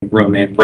romance.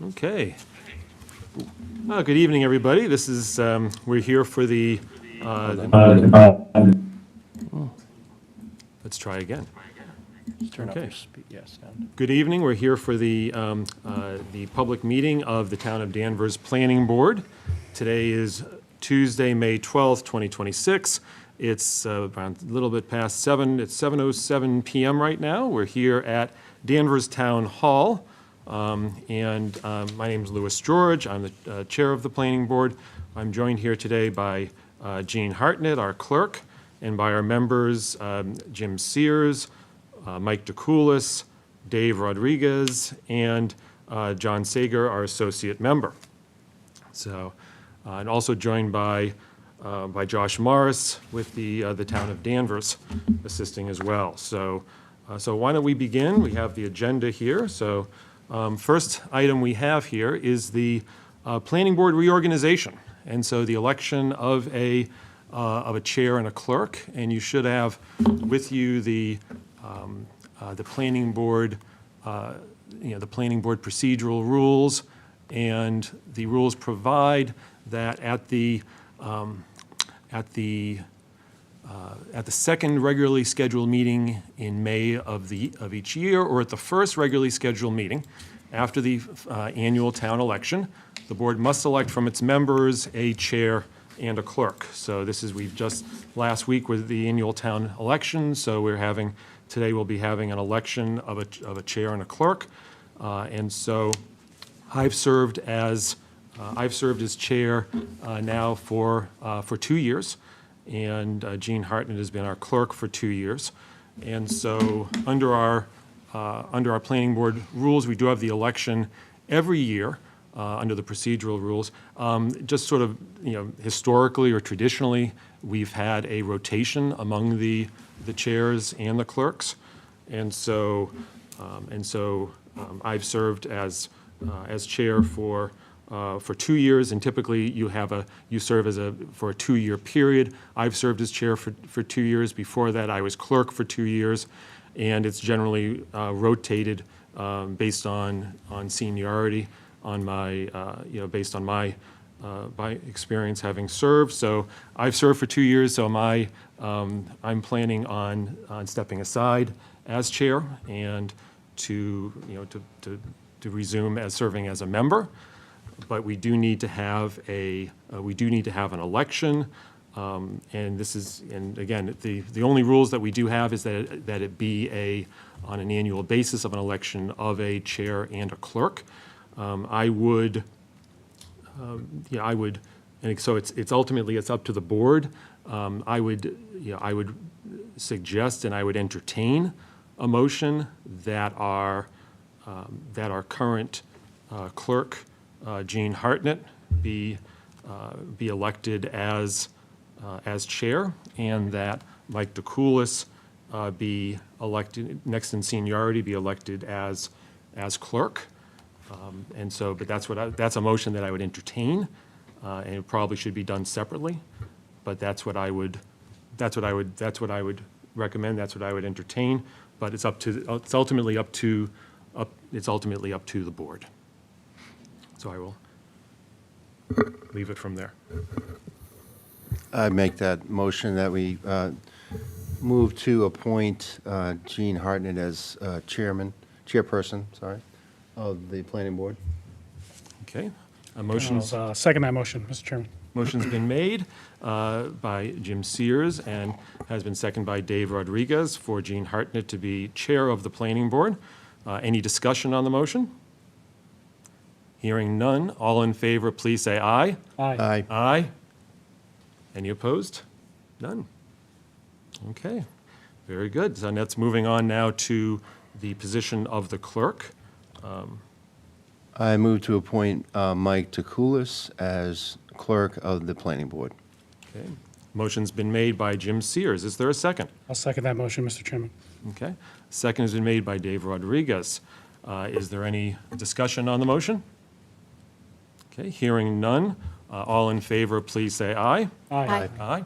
Okay. Good evening, everybody. This is, we're here for the, let's try again. Turn up Okay. your speed, yes, sound. Good evening. We're here for the public meeting of the Town of Danvers Planning Board. Today is Tuesday, May 12th, 2026. It's around a little bit past 7. It's 7:07 p.m. right now. We're here at Danvers Town Hall. My name is Louis George. I'm the chair of the Planning Board. I'm joined here today by Jean Hartnett, our clerk, and by our members, Jim Sears, Mike DeCoulis, Dave Rodriguez, and John Sager, our associate member. So, and also joined by Josh Morris with the town of Danvers assisting as well. So why don't we begin? We have the agenda here. So first item we have here is the planning board reorganization. And so the election of a chair and a clerk, and you should have with you the planning board, the planning board procedural rules, and the rules provide that at the second regularly scheduled meeting in May of each year, or at the first regularly scheduled meeting after the annual town election, the board must elect from its members a chair and a clerk. So this is, last week was the annual town election, so today we'll be having an election of a chair and a clerk. And so I've served as chair now for 2 years, and Jean Hartnett has been our clerk for 2 years. And so under our planning board rules, we do have the election every year under the procedural rules. Just sort of, historically or traditionally, we've had a rotation among the chairs and the clerks. And so I've served as chair for 2 years, and typically you serve for a 2-year period. I've served as chair for 2 years. Before that, I was clerk for 2 years, and it's generally rotated based on seniority, based on my experience having served. So I've served for 2 years, so I'm planning on stepping aside as chair and to resume as serving as a member. But we do need to have an election, and again, the only rules that we do have is that it be on an annual basis of an election of a chair and a clerk. I would, and so it's ultimately up to the board. I would suggest and I would entertain a motion that our current clerk, Jean Hartnett, be elected as chair, and that Mike DeCoulis be elected next in seniority, be elected as clerk. But that's a motion that I would entertain, and it probably should be done separately. But that's what I would recommend. That's what I would entertain. But it's ultimately up to the board. So I will leave it from there. I make that motion that we move to appoint Jean Hartnett as chairperson, of the planning board. Okay. I'll second that motion, Mr. Chairman. Motion's been made by Jim Sears and has been seconded by Dave Rodriguez for Jean Hartnett to be chair of the planning board. Any discussion on the motion? Hearing none, all in favor, please say aye. Aye. Aye. Any opposed? None. Okay, very good. So that's moving on now to the position of the clerk. I move to appoint Mike DeCoulis as clerk of the planning board. Okay. Motion's been made by Jim Sears. Is there a second? I'll second that motion, Mr. Chairman. Okay. Second has been made by Dave Rodriguez. Is there any discussion on the motion? Okay, hearing none. All in favor, please say aye. Aye. Aye.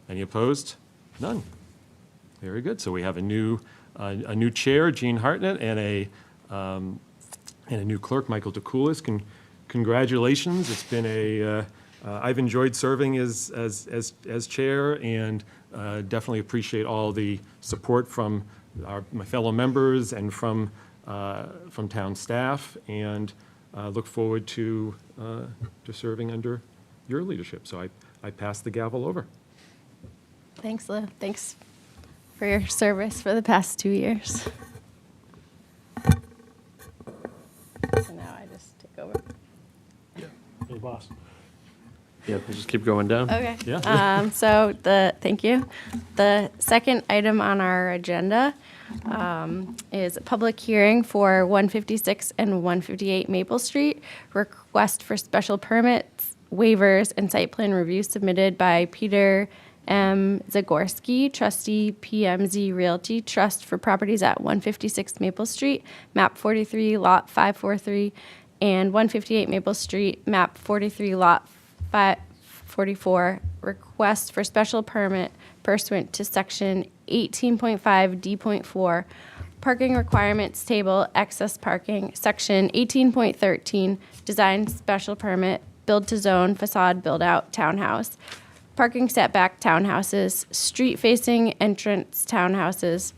Any opposed? None. Very good. So we have a new a new chair, Jean Hartnett, and a new clerk, Michael DeCoulis. Congratulations. It's been I've enjoyed serving as chair, and definitely appreciate all the support from my fellow members and from town staff, and look forward to serving under your leadership. So I pass the gavel over. Thanks, Lou. Thanks for your service for the past 2 years. So now I just take over. You're the boss. Yeah, we'll just keep going down. Okay. Yeah. Thank you. The second item on our agenda is a public hearing for 156 and 158 Maple Street, request for special permits, waivers, and site plan review submitted by Peter M. Zagorski, trustee PMZ Realty Trust for properties at 156 Maple Street, map 43, lot 543, and 158 Maple Street, map 43, lot 544, request for special permit pursuant to section 18.5 D.4, parking requirements table, excess parking, section 18.13, design special permit, build to zone, facade build out, townhouse, parking setback, townhouses, street facing entrance, townhouses,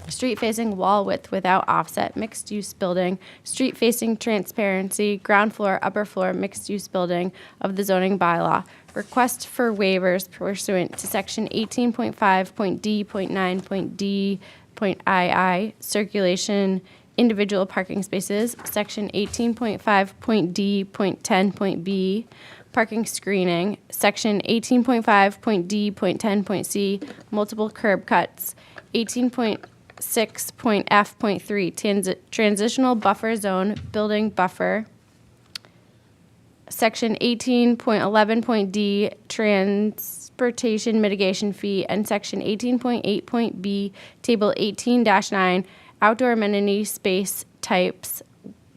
street facing wall width without offset, mixed use building, street facing transparency, ground floor, upper floor, mixed use building of the zoning bylaw. Request for waivers pursuant to section 18.5.D.9.D.II, circulation, individual parking spaces, section 18.5.D.10.B, parking screening, section 18.5.D.10.C, multiple curb cuts, 18.6.F.3, transitional buffer zone, building buffer, section 18.11.D, transportation mitigation fee, and section 18.8.B, table 18-9, outdoor amenity space types.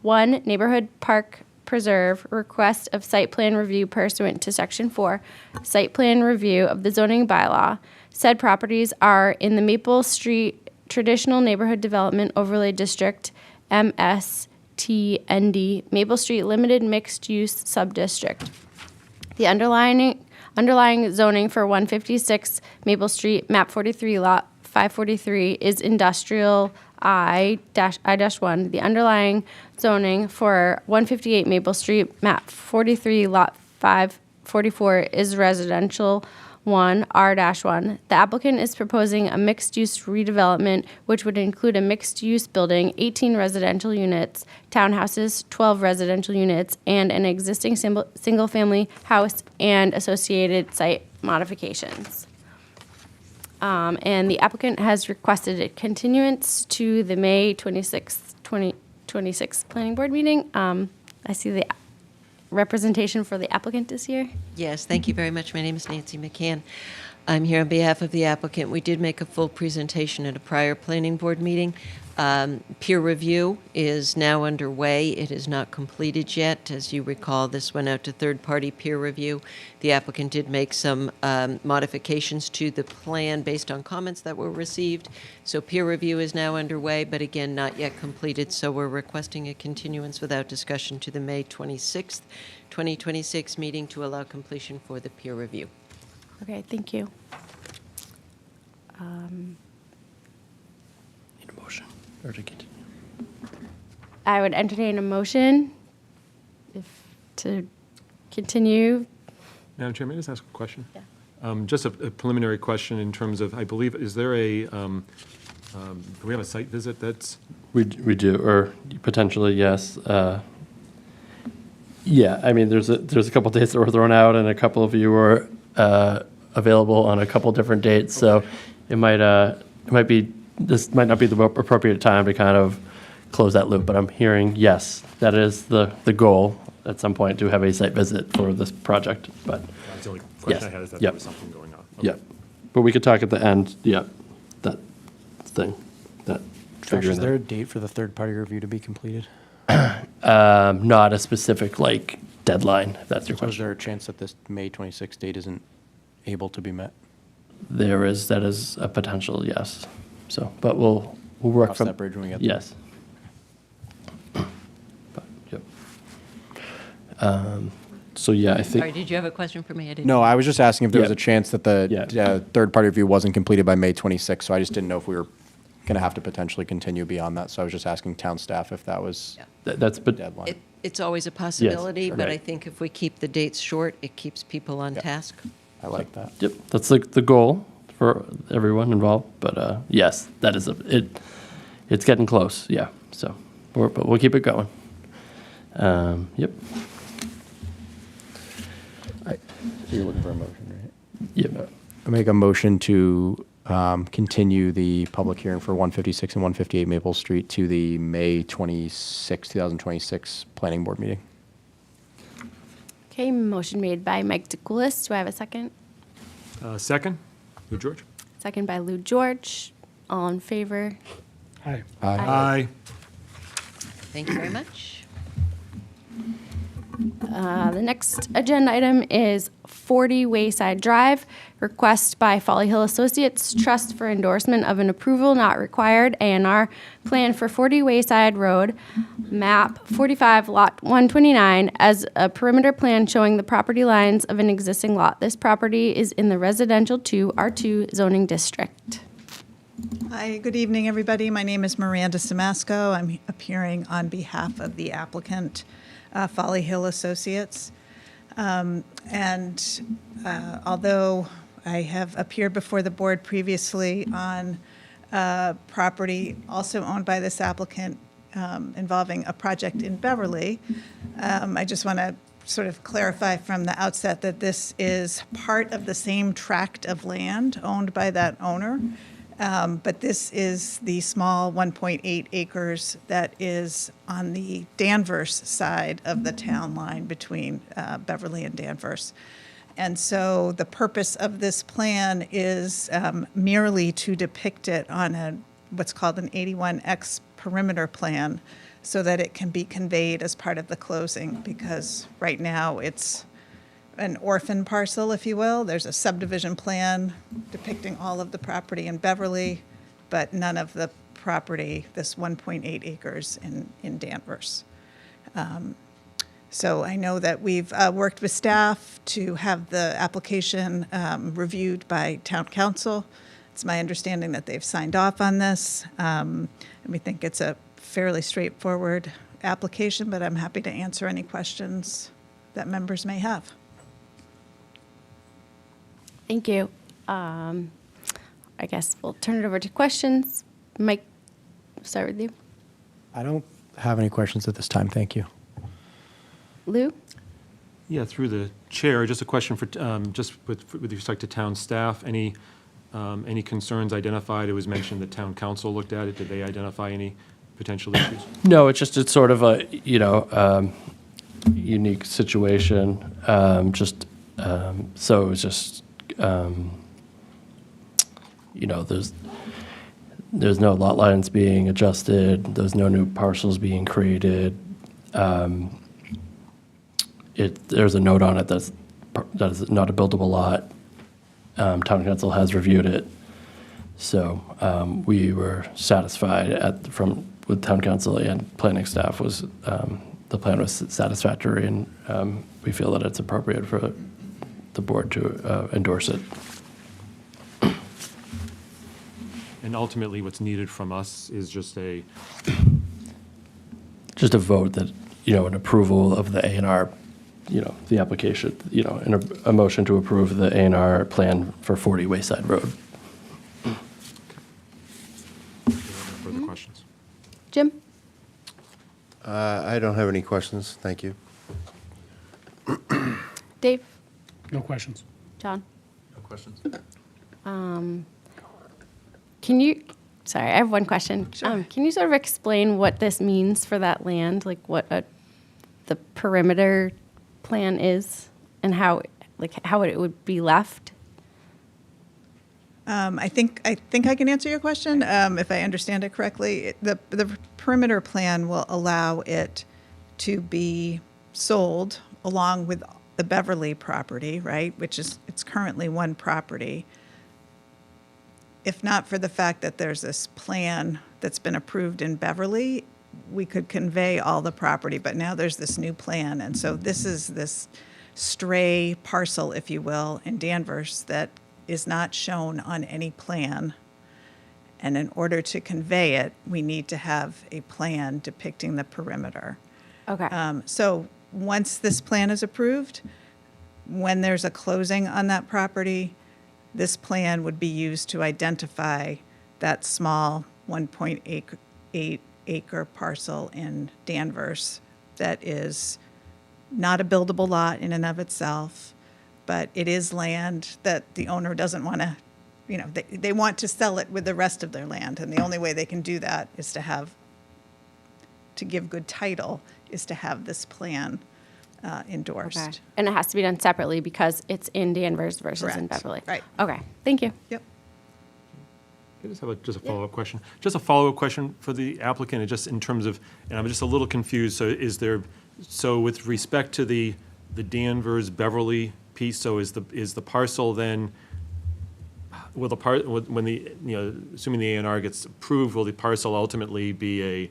1, neighborhood park preserve, request of site plan review pursuant to section 4, site plan review of the zoning bylaw. Said properties are in the Maple Street Traditional Neighborhood Development Overlay District, MSTND, Maple Street Limited Mixed Use Subdistrict. The underlying zoning for 156 Maple Street, map 43, lot 543, is industrial I-1. The underlying zoning for 158 Maple Street, map 43, lot 544, is residential 1, R-1. The applicant is proposing a mixed-use redevelopment, which would include a mixed-use building, 18 residential units, townhouses, 12 residential units, and an existing single-family house and associated site modifications. And the applicant has requested a continuance to the May 26th, 2026 Planning Board meeting. I see the representation for the applicant is here. Yes, thank you very much. My name is Nancy McCann. I'm here on behalf of the applicant. We did make a full presentation at a prior planning board meeting. Peer review is now underway. It is not completed yet. As you recall, this went out to third-party peer review. The applicant did make some modifications to the plan based on comments that were received. So peer review is now underway, but again, not yet completed. So we're requesting a continuance without discussion to the May 26th, 2026 meeting to allow completion for the peer review. Okay, thank you. Need a motion or to continue? I would entertain a motion to continue. Madam Chair, may I just ask a question? Yeah. Just a preliminary question in terms of, I believe, is there do we have a site visit that's? We do, or potentially, yes. Yeah, I mean, there's a couple dates that were thrown out, and a couple of you were available on a couple different dates, so it might be, this might not be the appropriate time to kind of close that loop, but I'm hearing, yes, that is the goal at some point, to have a site visit for this project, but, That's the only question Yes. I had, is that Yep. there was something going on. yeah. But we could talk at the end, yeah, that thing, that Josh, figure is in there there. a date for the third-party review to be completed? Not a specific, like, deadline, if that's your So is question. there a chance that this May 26th date isn't able to be met? That is a potential, yes. So, but we'll work Cross from. that bridge when we get there. Yes. But, yep. So, yeah, I Sorry, think, did you have a question for me? I didn't. No, I was just asking if there was Yeah. a chance that the Yeah. third-party review wasn't completed by May 26th, so I just didn't know if we were going to have to potentially continue beyond that. So I was just asking town staff if that was Yeah. that's, the but, deadline. It's always a possibility, sure. but I Right. think if we keep the dates short, it keeps people on Yeah. task. I like that. yep, that's like the goal for everyone involved. But, yes, that is it's getting close, yeah. So, but we'll keep it going. Yep, You're looking for a motion, right? yep. I make a motion to continue the public hearing for 156 and 158 Maple Street to the May 26, 2026 Planning Board meeting. Okay, motion made by Mike DeCoulis. Do I have a second? Second, Lou George? Second by Lou George. All in favor? Aye. Aye. Thank you very much. The next agenda item is 40 Wayside Drive, request by Folly Hill Associates Trust for endorsement of an approval not required A&R plan for 40 Wayside Road, map 45, lot 129, as a perimeter plan showing the property lines of an existing lot. This property is in the residential 2 R2 zoning district. Hi, good evening, everybody. My name is Miranda Samasco. I'm appearing on behalf of the applicant, Folly Hill Associates. Although I have appeared before the board previously on property also owned by this applicant involving a project in Beverly, I just want to sort of clarify from the outset that this is part of the same tract of land owned by that owner. But this is the small 1.8 acres that is on the Danvers side of the town line between Beverly and Danvers. And so the purpose of this plan is merely to depict it on what's called an 81X perimeter plan so that it can be conveyed as part of the closing, because right now it's an orphan parcel, if you will. There's a subdivision plan depicting all of the property in Beverly, but none of the property, this 1.8 acres in Danvers. So I know that we've worked with staff to have the application reviewed by town council. It's my understanding that they've signed off on this. And we think it's a fairly straightforward application, but I'm happy to answer any questions that members may have. Thank you. I guess we'll turn it over to questions. Mike, start with you. I don't have any questions at this time, thank you. Lou? Yeah, through the chair, just a question for, just with respect to town staff, any concerns identified? It was mentioned that town council looked at it. Did they identify any potential issues? No, it's sort of a, unique situation. So it was just, there's no lot lines being adjusted. There's no new parcels being created. There's a note on it that is not a buildable lot. Town council has reviewed it. So we were satisfied with town council and planning staff was, the plan was satisfactory, and we feel that it's appropriate for the board to endorse it. And ultimately, what's needed from us is just a, Just a vote that, an approval of the A&R, the application, and a motion to approve the A&R plan for 40 Wayside Road. further questions. Jim? I don't have any questions, thank you. Dave? No questions. John? No questions. Can you, sorry, I have one question. Can you sort of explain what this means for that land, like what the perimeter plan is and how it would be left? I think I can answer your question if I understand it correctly. The perimeter plan will allow it to be sold along with the Beverly property, right? Which is it's currently one property. if not for the fact that there's this plan that's been approved in Beverly, we could convey all the property, but now there's this new plan. And so this is this stray parcel, if you will, in Danvers that is not shown on any plan. And in order to convey it, we need to have a plan depicting the perimeter. Okay. So once this plan is approved, when there's a closing on that property, this plan would be used to identify that small 1.8 acre parcel in Danvers that is not a buildable lot in and of itself, but it is land that the owner doesn't want to, they want to sell it with the rest of their land. And the only way they can do that is to give good title, is to have this plan endorsed. Okay. And it has to be done separately because it's in Danvers versus in Correct. Beverly. Right. Okay, thank you. Yep. I just have just a follow-up question. Just a follow-up question for the applicant, and just in terms of, and I'm just a little confused, so with respect to the Danvers Beverly piece, so is the parcel then, when the, assuming the A&R gets approved, will the parcel ultimately be a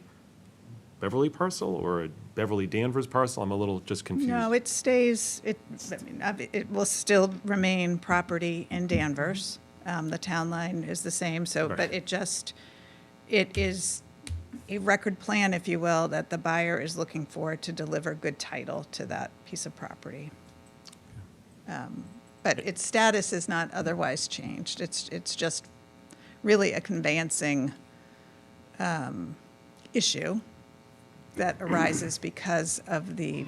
Beverly parcel or a Beverly Danvers parcel? I'm a little just confused. No, it stays, it will still remain property in Danvers. The town line is the same, but Right. it is a record plan, if you will, that the buyer is looking for to deliver good title to that piece of property. But its status is not otherwise changed. It's just really a conveyancing issue that arises because of the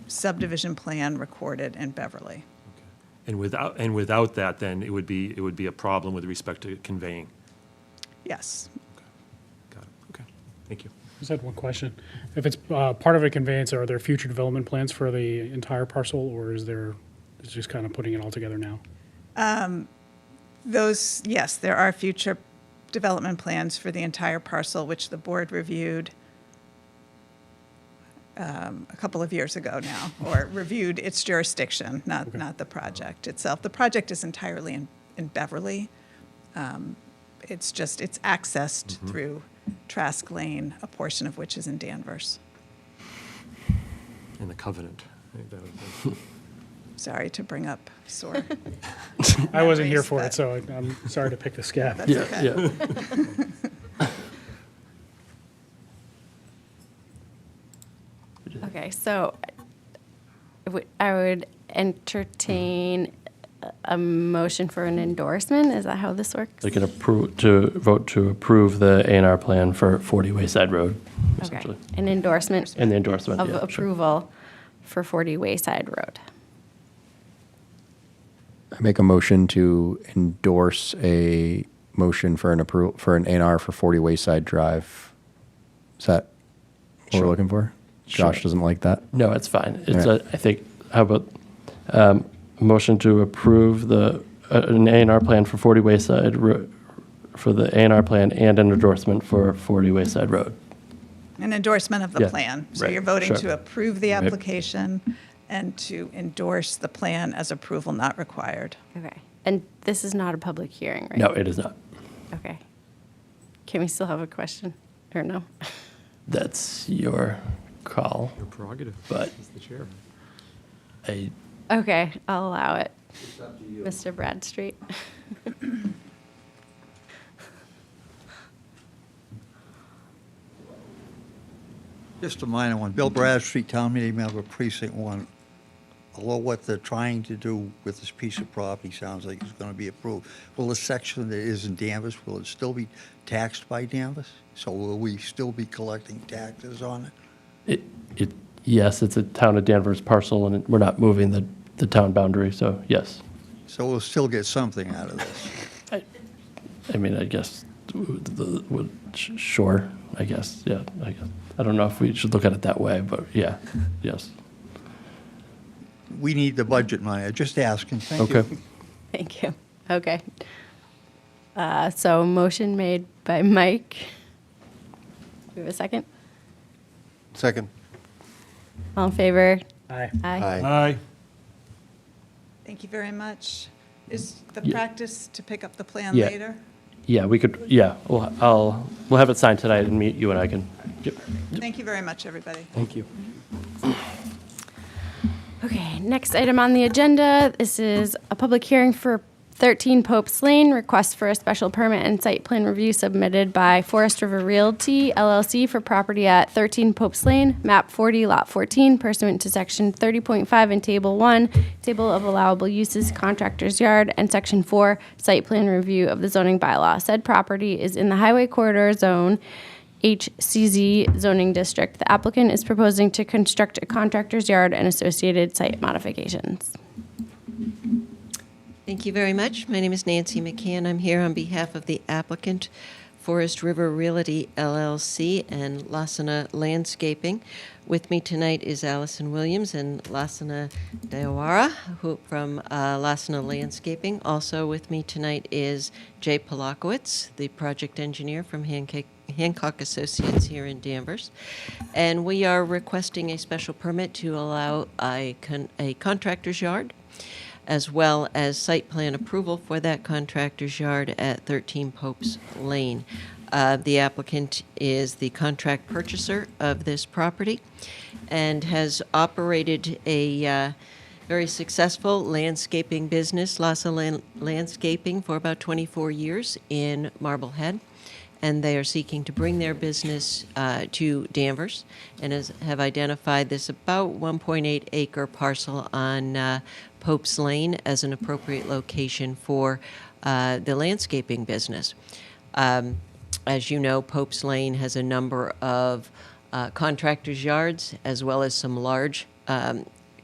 subdivision plan recorded in Beverly. And without that, then it would be a problem with respect to conveying. Yes. Got it. Okay. Thank you. I just had one question. If it's part of a conveyance, are there future development plans for the entire parcel, or it's just kind of putting it all together now? Yes, there are future development plans for the entire parcel, which the board reviewed a couple of years ago now, or reviewed its jurisdiction, not the project itself. The project is entirely in Beverly. It's accessed through Trask Lane, a portion of which is in Danvers. And the covenant. I think that was it. Sorry to bring up sore. I wasn't here memories, for it, but so I'm sorry to pick the scab. That's Yeah, okay. yeah. Okay, so I would entertain a motion for an endorsement. Is that how this works? We can vote to approve the A&R plan for 40 Wayside Road, Okay, essentially. an endorsement And the endorsement, of yeah, sure. approval for 40 Wayside Road. I make a motion to endorse a motion for an approval, for an A&R for 40 Wayside Drive. Is that what we're looking for? Josh Sure. doesn't like that? No, it's fine. It's, Right. I think, how about motion to approve an A&R plan for 40 Wayside, for the A&R plan and an endorsement for 40 Wayside Road. An endorsement of the Yeah, plan. So right, you're voting sure. to approve the Right. application and to endorse the plan as approval not required. Okay, and this is not a public hearing, right? No, it is not. Okay. Can we still have a question, or no? That's your call, Your prerogative. but As the chair. I, Okay, I'll allow it. Mr. Bradstreet. Just a minor one. Bill Bradstreet, Town Meeting Member, Precinct 1. Although what they're trying to do with this piece of property sounds like it's going to be approved, will the section that is in Danvers, will it still be taxed by Danvers? So will we still be collecting taxes on it? yes, it's a town of Danvers parcel, and we're not moving the town boundary, so yes. So we'll still get something out of this. I mean, I guess, sure, I guess, yeah, I guess. I don't know if we should look at it that way, but yeah, yes. We need the budget money. I'm just asking. Thank you. Okay. Thank you. Okay. So motion made by Mike. Do we have a second? Second. All in favor? Aye. Aye. Aye. Thank you very much. Is the Yeah. practice to pick up the plan Yeah. later? Yeah, we could, yeah, we'll have it signed tonight and meet you and I can, yep. Thank you very much, everybody. Thank you. Okay, next item on the agenda, this is a public hearing for 13 Pope's Lane, request for a special permit and site plan review submitted by Forest River Realty LLC for property at 13 Pope's Lane, map 40, lot 14, pursuant to section 30.5 in table 1, table of allowable uses, contractor's yard, and section 4, site plan review of the zoning bylaw. Said property is in the highway corridor zone, HCZ zoning district. The applicant is proposing to construct a contractor's yard and associated site modifications. Thank you very much. My name is Nancy McCann. I'm here on behalf of the applicant, Forest River Realty LLC and Lasana Landscaping. With me tonight is Allison Williams and Lasana Dayawara from Lasana Landscaping. Also with me tonight is Jay Polakowitz, the project engineer from Hancock Associates here in Danvers. And we are requesting a special permit to allow a contractor's yard, as well as site plan approval for that contractor's yard at 13 Pope's Lane. The applicant is the contract purchaser of this property and has operated a very successful landscaping business, Lassa Landscaping, for about 24 years in Marblehead. And they are seeking to bring their business to Danvers and have identified this about 1.8 acre parcel on Pope's Lane as an appropriate location for the landscaping business. As you know, Pope's Lane has a number of contractors' yards as well as some large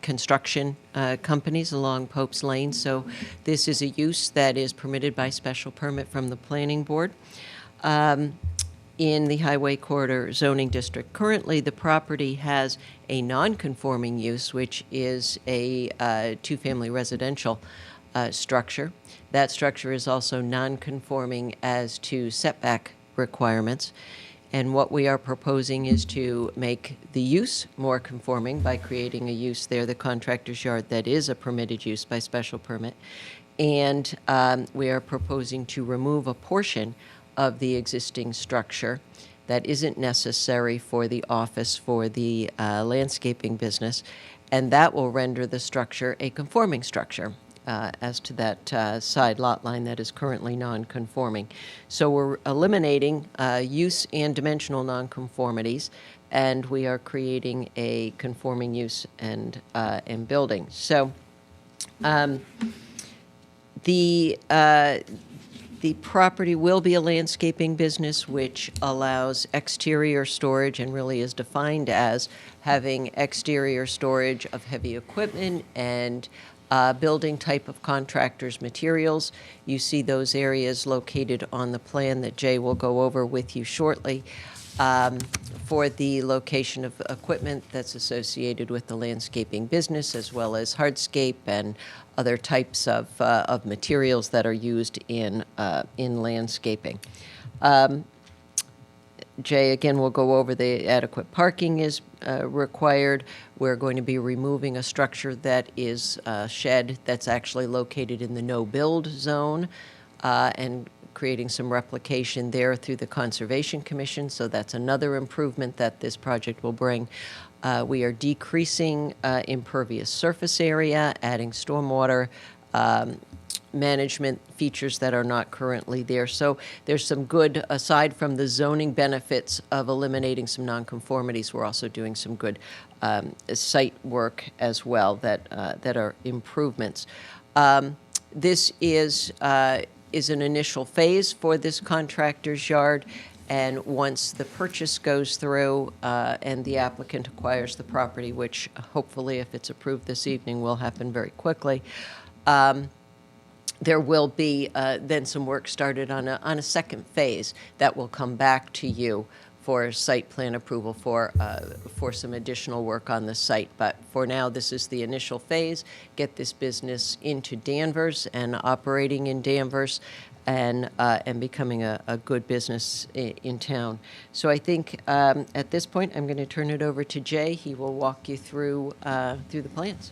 construction companies along Pope's Lane. So this is a use that is permitted by special permit from the planning board. In the Highway Corridor zoning district. Currently, the property has a non-conforming use, which is a two-family residential structure. That structure is also non-conforming as to setback requirements. And what we are proposing is to make the use more conforming by creating a use there, the contractor's yard, that is a permitted use by special permit. And we are proposing to remove a portion of the existing structure that isn't necessary for the office for the landscaping business, and that will render the structure a conforming structure as to that side lot line that is currently non-conforming. So we're eliminating use and dimensional nonconformities, and we are creating a conforming use and building. So the property will be a landscaping business which allows exterior storage and really is defined as having exterior storage of heavy equipment and building type of contractors' materials. You see those areas located on the plan that Jay will go over with you shortly for the location of equipment that's associated with the landscaping business, as well as hardscape and other types of materials that are used in landscaping. Jay, again, will go over the adequate parking is required. We're going to be removing a structure that is a shed that's actually located in the no-build zone and creating some replication there through the Conservation Commission. So that's another improvement that this project will bring. We are decreasing impervious surface area, adding stormwater management features that are not currently there. So there's some good, aside from the zoning benefits of eliminating some nonconformities, we're also doing some good site work as well that are improvements. This is an initial phase for this contractor's yard. And once the purchase goes through and the applicant acquires the property, which hopefully, if it's approved this evening, will happen very quickly, there will be then some work started on a second phase that will come back to you for site plan approval for some additional work on the site. But for now, this is the initial phase. Get this business into Danvers and operating in Danvers, and becoming a good business in town. So I think at this point, I'm going to turn it over to Jay. He will walk you through the plans.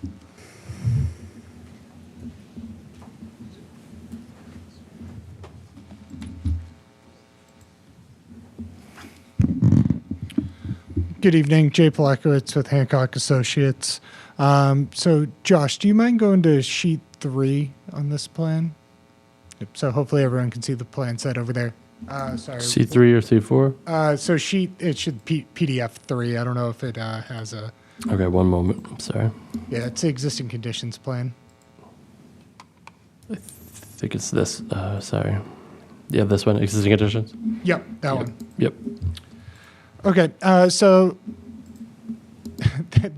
Good evening, Jay Polakowitz with Hancock Associates. So Josh, do you mind going to sheet 3 on this plan? Yep, so hopefully everyone can see the plan set over there. Sorry. C3 or C4? So it should PDF 3. I don't know if it has a, Okay, one moment. I'm sorry. yeah, it's the existing conditions plan. I think it's this. Sorry. Yeah, this one, existing conditions? Yep, that one. Yep. Okay, so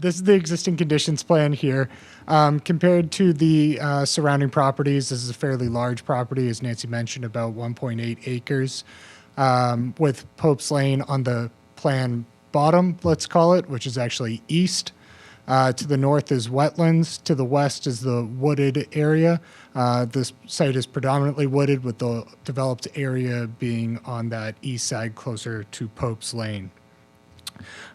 this is the existing conditions plan here. Compared to the surrounding properties, this is a fairly large property, as Nancy mentioned, about 1.8 acres, with Pope's Lane on the plan bottom, let's call it, which is actually east. To the north is wetlands. To the west is the wooded area. This site is predominantly wooded, with the developed area being on that east side closer to Pope's Lane.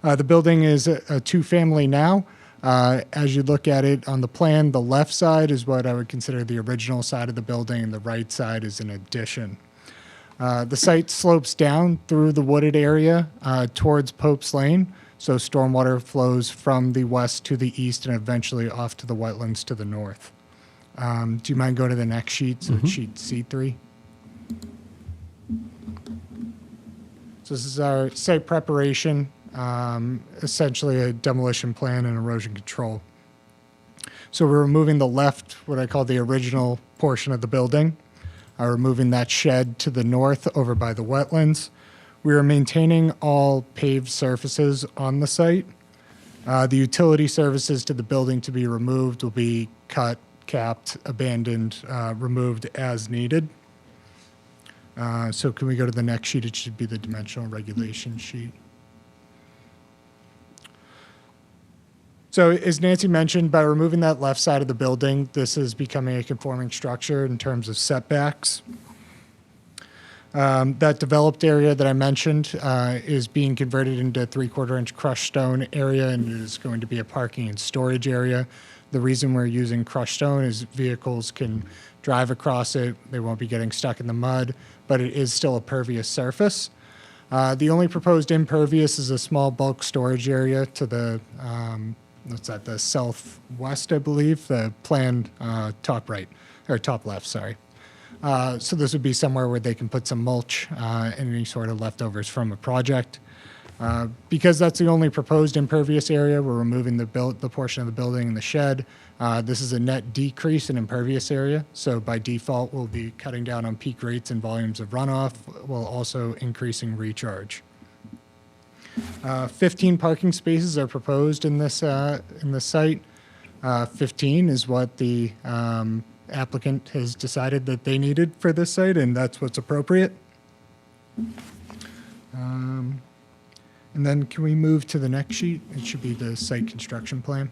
The building is a two-family now. As you look at it on the plan, the left side is what I would consider the original side of the building, and the right side is an addition. The site slopes down through the wooded area towards Pope's Lane, so stormwater flows from the west to the east and eventually off to the wetlands to the north. Do you mind going to the next sheet, so sheet C3? So this is our site preparation, essentially a demolition plan and erosion control. So we're removing the left, what I call the original portion of the building, removing that shed to the north over by the wetlands. We are maintaining all paved surfaces on the site. The utility services to the building to be removed will be cut, capped, abandoned, removed as needed. So can we go to the next sheet? It should be the dimensional regulation sheet. So as Nancy mentioned, by removing that left side of the building, this is becoming a conforming structure in terms of setbacks. That developed area that I mentioned is being converted into a 3/4-inch crushed stone area, and it is going to be a parking and storage area. The reason we're using crushed stone is vehicles can drive across it. They won't be getting stuck in the mud, but it is still a pervious surface. The only proposed impervious is a small bulk storage area to the, what's that, the southwest, I believe, the plan top right, or top left, sorry. So this would be somewhere where they can put some mulch and any sort of leftovers from a project. Because that's the only proposed impervious area, we're removing the portion of the building and the shed. This is a net decrease in impervious area, so by default, we'll be cutting down on peak rates and volumes of runoff, while also increasing recharge. 15 parking spaces are proposed in this site. 15 is what the applicant has decided that they needed for this site, and that's what's appropriate. And then can we move to the next sheet? It should be the site construction plan.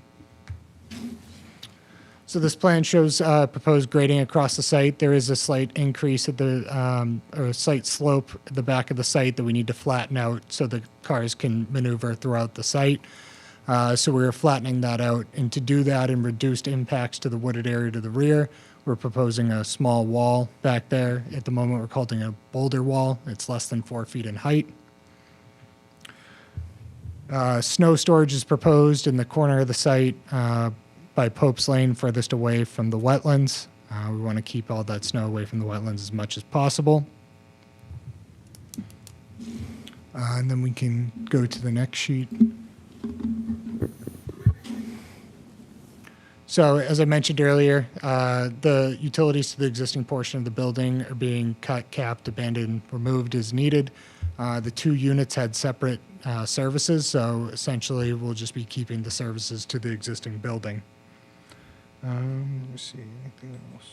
So this plan shows proposed grading across the site. There is a slight increase at the, or a slight slope at the back of the site that we need to flatten out so the cars can maneuver throughout the site. So we're flattening that out. And to do that and reduced impacts to the wooded area to the rear, we're proposing a small wall back there. At the moment, we're calling it a boulder wall. It's less than 4 feet in height. Snow storage is proposed in the corner of the site by Pope's Lane, furthest away from the wetlands. We want to keep all that snow away from the wetlands as much as possible. And then we can go to the next sheet. So as I mentioned earlier, the utilities to the existing portion of the building are being cut, capped, abandoned, removed as needed. The 2 units had separate services, so essentially we'll just be keeping the services to the existing building. Let me see, anything else?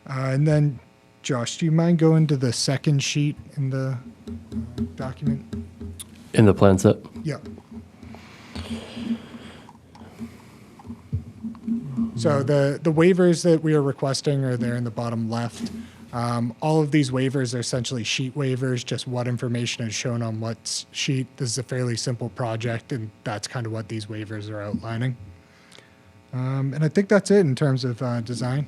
And then, Josh, do you mind going to the second sheet in the document? In the plan set? Yeah. So the waivers that we are requesting are there in the bottom left. All of these waivers are essentially sheet waivers, just what information is shown on what sheet. This is a fairly simple project, and that's kind of what these waivers are outlining. And I think that's it in terms of design.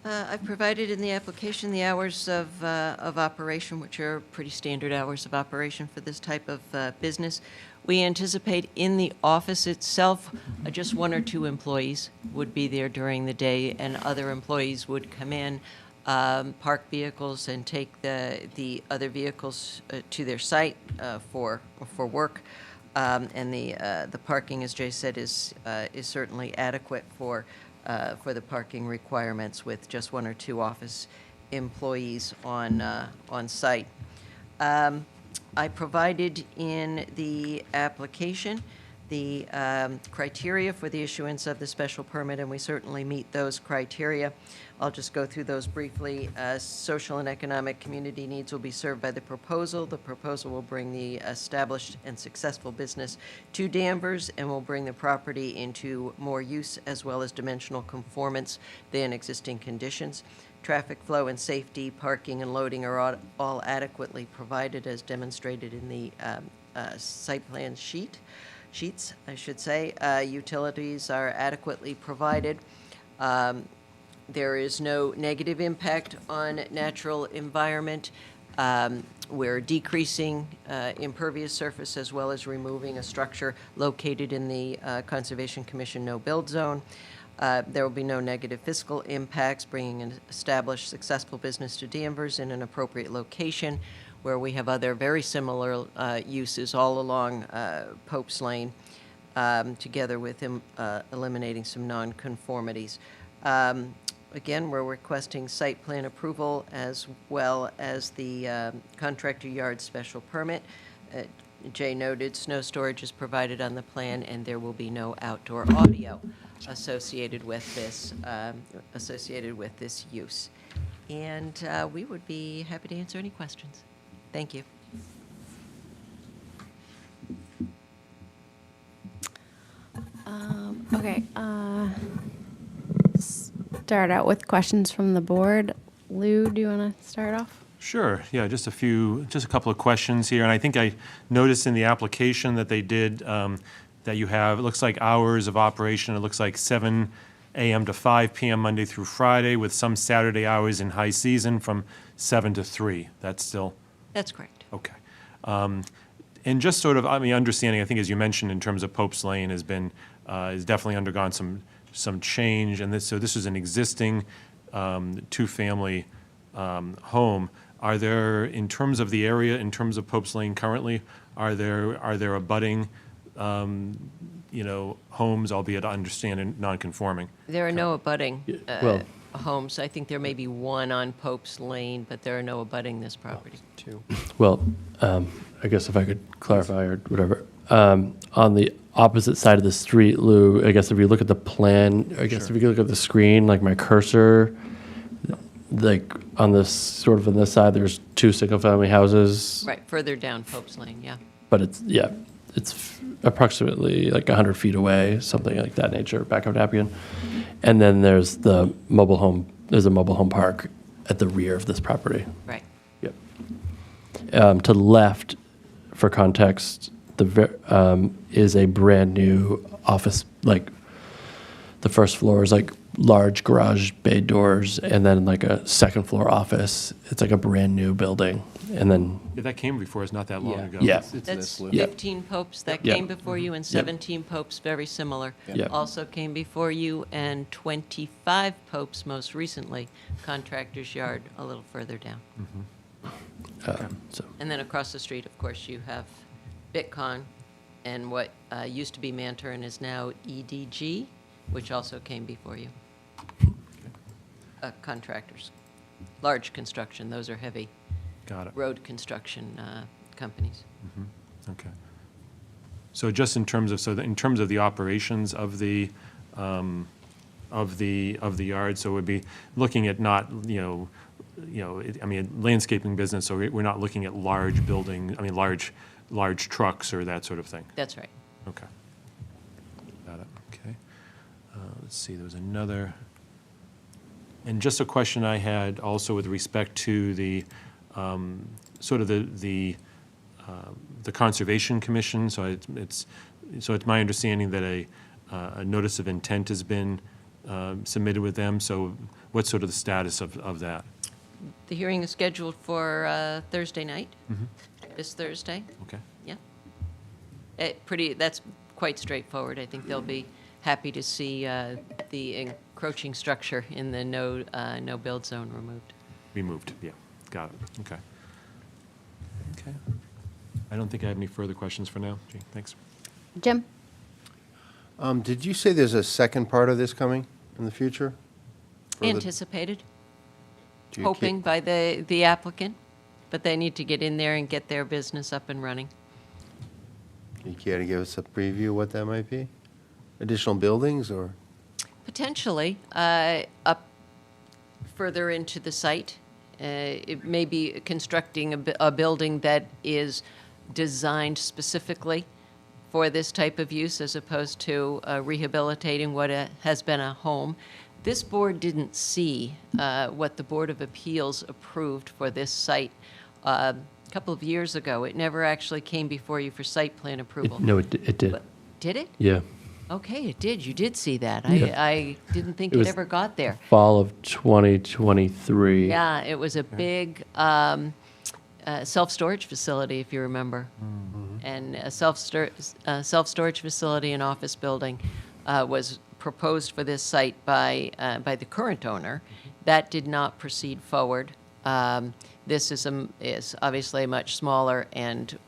I've provided in the application the hours of operation, which are pretty standard hours of operation for this type of business. We anticipate in the office itself, just 1 or 2 employees would be there during the day, and other employees would come in, park vehicles, and take the other vehicles to their site for work. And the parking, as Jay said, is certainly adequate for the parking requirements with just 1 or 2 office employees on site. I provided in the application the criteria for the issuance of the special permit, and we certainly meet those criteria. I'll just go through those briefly. Social and economic community needs will be served by the proposal. The proposal will bring the established and successful business to Danvers and will bring the property into more use as well as dimensional conformance than existing conditions. Traffic flow and safety, parking and loading are all adequately provided as demonstrated in the site plan sheets, I should say. Utilities are adequately provided. There is no negative impact on natural environment. We're decreasing impervious surface as well as removing a structure located in the Conservation Commission no-build zone. There will be no negative fiscal impacts, bringing an established, successful business to Danvers in an appropriate location where we have other very similar uses all along Pope's Lane, together with eliminating some nonconformities. Again, we're requesting site plan approval as well as the contractor yard special permit. Jay noted snow storage is provided on the plan, and there will be no outdoor audio associated with this use. And we would be happy to answer any questions. Thank you. Okay. Start out with questions from the board. Lou, do you want to start off? Sure, yeah, just a couple of questions here. And I think I noticed in the application that they did, that you have, it looks like hours of operation, it looks like 7 a.m. to 5 p.m. Monday through Friday, with some Saturday hours in high season from 7 to 3. That's still, That's correct. okay. And just sort of, understanding, I think as you mentioned, in terms of Pope's Lane has definitely undergone some change, and this is an existing two-family home. Are there, in terms of the area, in terms of Pope's Lane currently, are there abutting, homes, albeit I understand in non-conforming? There are no abutting well- homes. I think there may be one on Pope's Lane, but there are no abutting this property. Well, I guess if I could clarify or whatever. On the opposite side of the street, Lou, I guess if you look at the plan, I guess if you look at the screen, like my cursor, like on this side, there's 2 single-family houses. Right, further down Pope's Lane, yeah. But it's approximately like 100 feet away, something like that nature, back of Appian. And then there's a mobile home park at the rear of this property. Right. Yep. To the left, for context, is a brand-new office, like the first floor is like large garage bay doors, and then like a second-floor office. It's like a brand-new building, and then, Yeah, that came before us not that long ago. yeah. That's Yeah. 15 Popes that Yeah. came before you, and 17 Popes, very similar, Yeah. also came before you, and 25 Popes most recently, Contractor's Yard a little further down. So, And then across the street, of course, you have Bitcon and what used to be Mantor and is now EDG, which also came before you. Contractors, large construction, those are heavy Got it. road construction companies. Okay. So just in terms of the operations of the yard, so we'd be looking at not, landscaping business, so we're not looking at large building, large trucks or that sort of thing. That's right. Okay. Got it, okay. Let's see, there was another, and just a question I had also with respect to the, sort of the Conservation Commission, so it's my understanding that a notice of intent has been submitted with them, so what's sort of the status of that? The hearing is scheduled for Thursday night, this Thursday. Okay. Yeah. That's quite straightforward. I think they'll be happy to see the encroaching structure in the no-build zone removed. Removed, yeah, got it, okay. Okay. I don't think I have any further questions for now. Gee, thanks. Jim? Did you say there's a second part of this coming in the future? For the- Anticipated, do you hoping by the applicant, but they need to get in there and get their business up and running. You care to give us a preview of what that might be? Additional buildings or? Potentially, up further into the site. It may be constructing a building that is designed specifically for this type of use as opposed to rehabilitating what has been a home. This board didn't see what the Board of Appeals approved for this site a couple of years ago. It never actually came before you for site plan approval. No, it did. But- Did it? Yeah. Okay, it did. You did see that. Yeah. I didn't think It it was- ever got there. Fall of 2023. Yeah, it was a big self-storage facility, if you remember. And a self-storage facility and office building was proposed for this site by the current owner. That did not proceed forward. This is obviously much smaller, and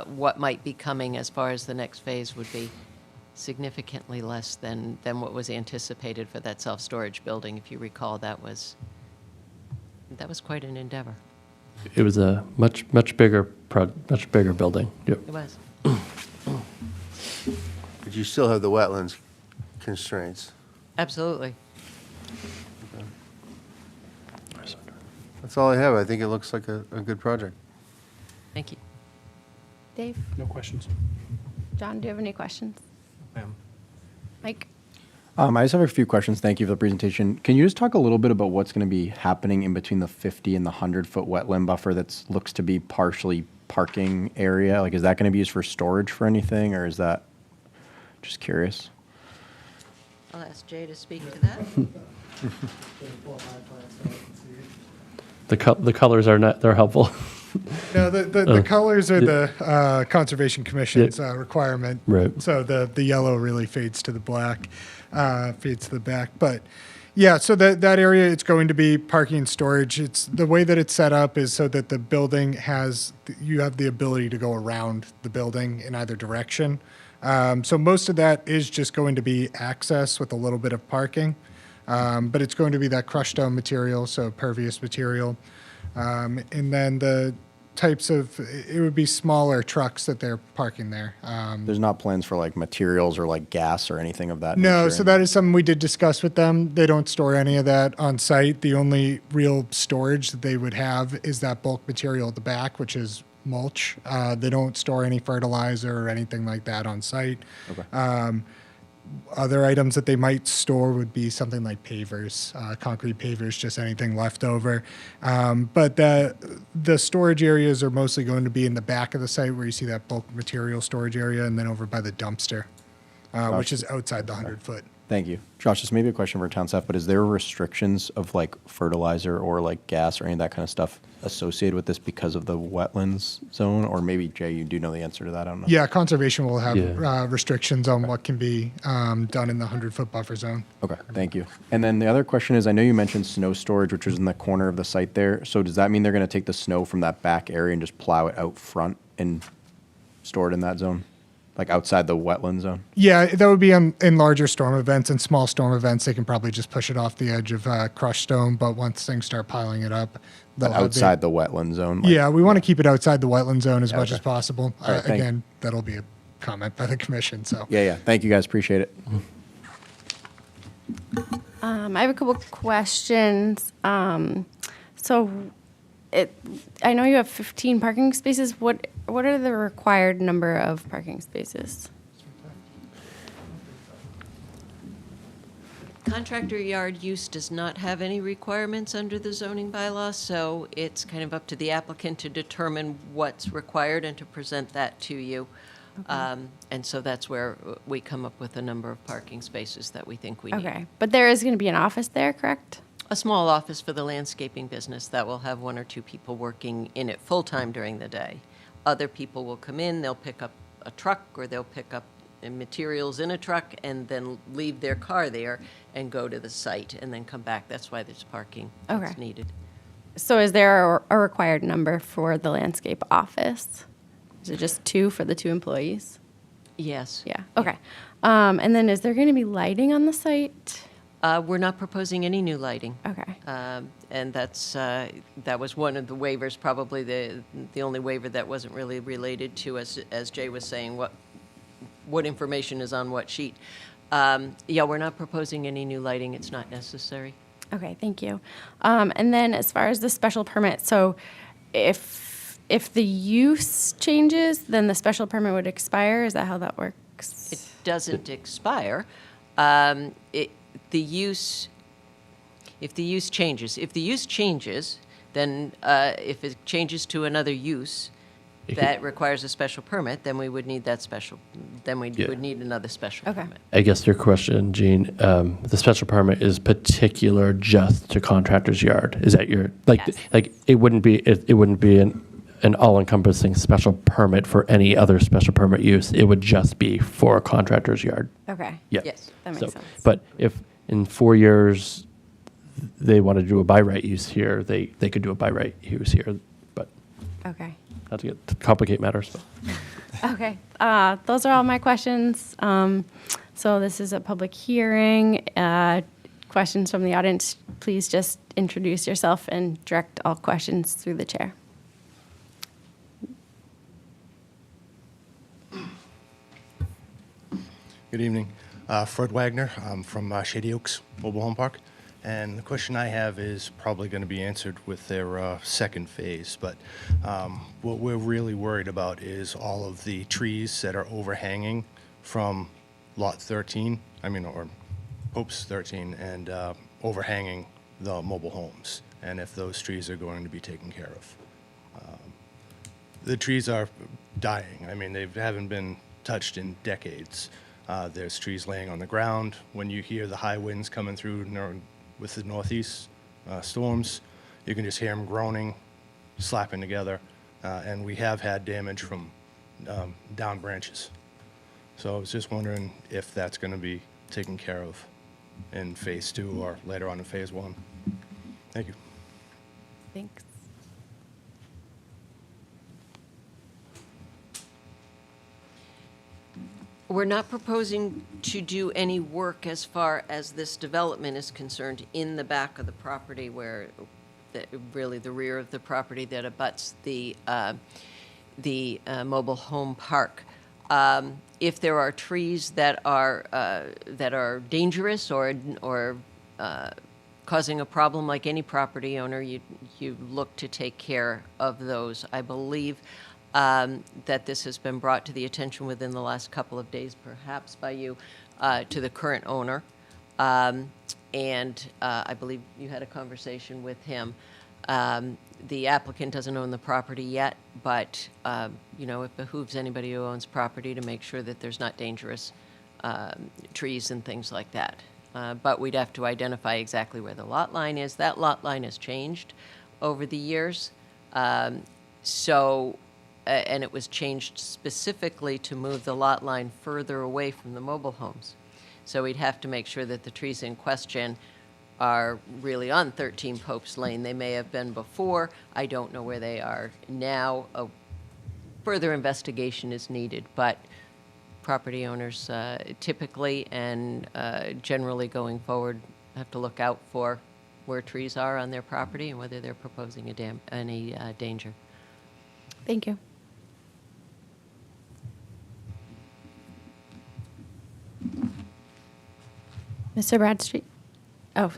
what might be coming as far as the next phase would be significantly less than what was anticipated for that self-storage building. If you recall, that was quite an endeavor. It was a much bigger building. Yep. It was. But you still have the wetlands constraints. Absolutely. That's all I have. I think it looks like a good project. Thank you. Dave? No questions. John, do you have any questions? Mike? I just have a few questions. Thank you for the presentation. Can you just talk a little bit about what's going to be happening in between the 50 and the 100-foot wetland buffer that looks to be partially parking area? Like, is that going to be used for storage for anything, or is that, just curious? I'll ask Jay to speak to that. The colors are not, they're helpful. No, the colors are the Conservation Commission's requirement. Right. So the yellow really fades to the black, fades to the back. But yeah, so that area, it's going to be parking and storage. It's the way that it's set up is so that the building you have the ability to go around the building in either direction. So most of that is just going to be access with a little bit of parking. But it's going to be that crushed stone material, so pervious material. And then the types it would be smaller trucks that they're parking there. There's not plans for like materials or like gas or anything of that No, nature? so that is something we did discuss with them. They don't store any of that on site. The only real storage that they would have is that bulk material at the back, which is mulch. They don't store any fertilizer or anything like that on site. Okay. Other items that they might store would be something like pavers, concrete pavers, just anything left over. But the storage areas are mostly going to be in the back of the site where you see that bulk material storage area, and then over by the dumpster, which is outside the 100-foot. Thank you. Josh, this may be a question for town staff, but is there restrictions of like fertilizer or like gas or any of that kind of stuff associated with this because of the wetlands zone? Or maybe, Jay, you do know the answer to that, I don't know. Yeah, conservation will have Yeah. restrictions on what can be done in the 100-foot buffer zone. Okay, thank you. And then the other question is, I know you mentioned snow storage, which was in the corner of the site there. So does that mean they're going to take the snow from that back area and just plow it out front and store it in that zone? Like outside the wetland zone? Yeah, that would be in larger storm events. And small storm events, they can probably just push it off the edge of crushed stone. But once things start piling it up, But they'll have outside the wetland zone? like- Yeah, we want to keep it outside the wetland zone as much Okay. as possible. All right, thank- Again, that'll be a comment by the commission. So Yeah. Thank you, guys. Appreciate it. I have a couple questions. I know you have 15 parking spaces. What are the required number of parking spaces? Contractor yard use does not have any requirements under the zoning bylaw, so it's kind of up to the applicant to determine what's required and to present that to you. And so that's where we come up with a number of parking spaces that we think we need. Okay, but there is going to be an office there, correct? A small office for the landscaping business that will have 1 or 2 people working in it full-time during the day. Other people will come in, they'll pick up a truck, or they'll pick up materials in a truck and then leave their car there and go to the site and then come back. That's why there's parking that's Okay. needed. So is there a required number for the landscape office? Is it just 2 for the 2 employees? Yes. Yeah, okay. And then is there going to be lighting on the site? We're not proposing any new lighting. Okay. And that was one of the waivers, probably the only waiver that wasn't really related to, as Jay was saying, what information is on what sheet. Yeah, we're not proposing any new lighting. It's not necessary. Okay, thank you. And then as far as the special permit, so if the use changes, then the special permit would expire? Is that how that works? It doesn't expire. If the use changes, then if it changes to another use that requires a special permit, then we would need would need another special Okay. permit. I guess your question, Gene, the special permit is particular just to contractor's yard. Is that your, Yes. it wouldn't be an all-encompassing special permit for any other special permit use. It would just be for a contractor's yard. Okay. Yeah. Yes. That makes So, sense. But if in 4 years they want to do a by right use here, they could do a by right use here. But Okay. not to complicate matters. But. Okay. Those are all my questions. So this is a public hearing. Questions from the audience, please just introduce yourself and direct all questions through the chair. Good evening. Fred Wagner. I'm from Shady Oaks Mobile Home Park. And the question I have is probably going to be answered with their second phase. But what we're really worried about is all of the trees that are overhanging from Lot 13, or Pope's 13, and overhanging the mobile homes, and if those trees are going to be taken care of. The trees are dying. They haven't been touched in decades. There's trees laying on the ground. When you hear the high winds coming through with the northeast storms, you can just hear them groaning, slapping together, and we have had damage from down branches. So I was just wondering if that's going to be taken care of in phase 2 or later on in phase 1. Thank you. Thanks. We're not proposing to do any work as far as this development is concerned in the back of the property where, really the rear of the property that abuts the mobile home park. If there are trees that are dangerous or causing a problem, like any property owner, you look to take care of those. I believe that this has been brought to the attention within the last couple of days, perhaps by you, to the current owner. And I believe you had a conversation with him. The applicant doesn't own the property yet, but it behooves anybody who owns property to make sure that there's not dangerous trees and things like that. But we'd have to identify exactly where the lot line is. That lot line has changed over the years. And it was changed specifically to move the lot line further away from the mobile homes. So we'd have to make sure that the trees in question are really on 13 Pope's Lane. They may have been before. I don't know where they are now. Further investigation is needed, but property owners typically and generally going forward have to look out for where trees are on their property and whether they're proposing any danger. Thank you. Mr. Bradstreet? Oh,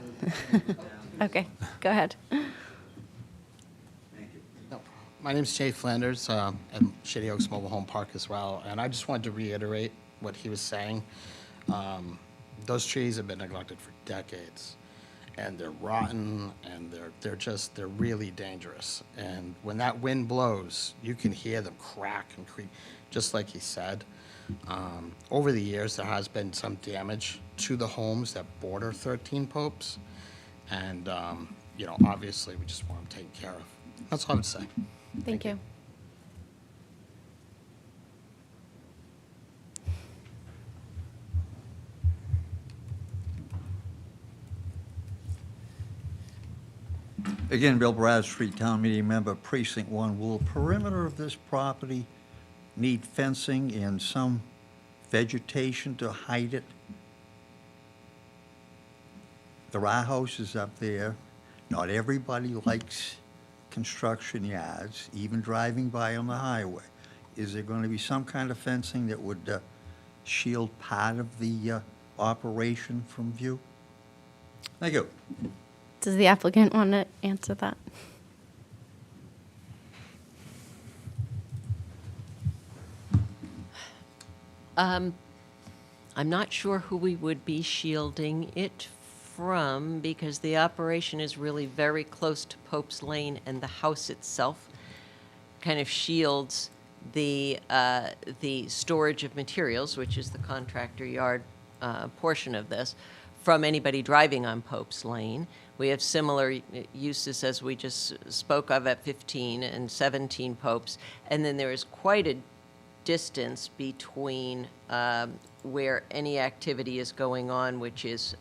okay, go ahead. My name's Jay Flanders, at Shady Oaks Mobile Home Park as well, and I just wanted to reiterate what he was saying. Those trees have been neglected for decades, and they're rotten, and they're really dangerous. And when that wind blows, you can hear them crack and creak, just like he said. Over the years, there has been some damage to the homes that border 13 Popes, And, you know, obviously, we just want them taken care of. That's all I would say. Thank you. Again, Bill Bradstreet, Town Meeting Member, Precinct 1. Will the perimeter of this property need fencing and some vegetation to hide it? There are houses up there. Not everybody likes construction yards, even driving by on the highway. Is there going to be some kind of fencing that would shield part of the operation from view? Thank you. Does the applicant want to answer that? I'm not sure who we would be shielding it from, because the operation is really very close to Pope's Lane, and the house itself kind of shields the storage of materials, which is the contractor yard portion of this, from anybody driving on Pope's Lane. We have similar uses as we just spoke of at 15 and 17 Popes, and then there is quite a distance between where any activity is going on, which is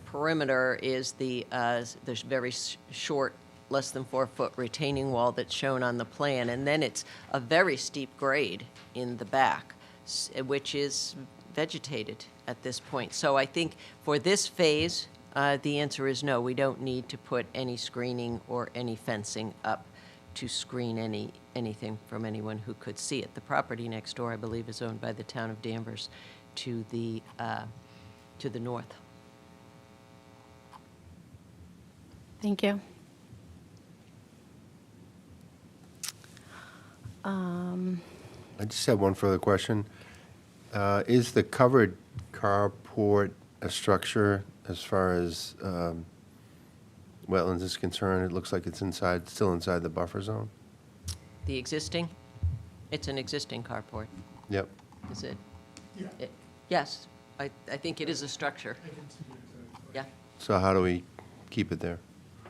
perimeter is there's very short, less than 4 foot retaining wall that's shown on the plan, and then it's a very steep grade in the back, which is vegetated at this point. So I think for this phase, the answer is no. We don't need to put any screening or any fencing up to screen anything from anyone who could see it. The property next door, I believe, is owned by the town of Danvers to the north. Thank you. I just have one further question. Is the covered carport a structure as far as wetlands is concerned? It looks like it's still inside the buffer zone? The existing, it's an existing carport, Yep. is it? Yes, I think it is a structure. Yeah. So how do we keep it there?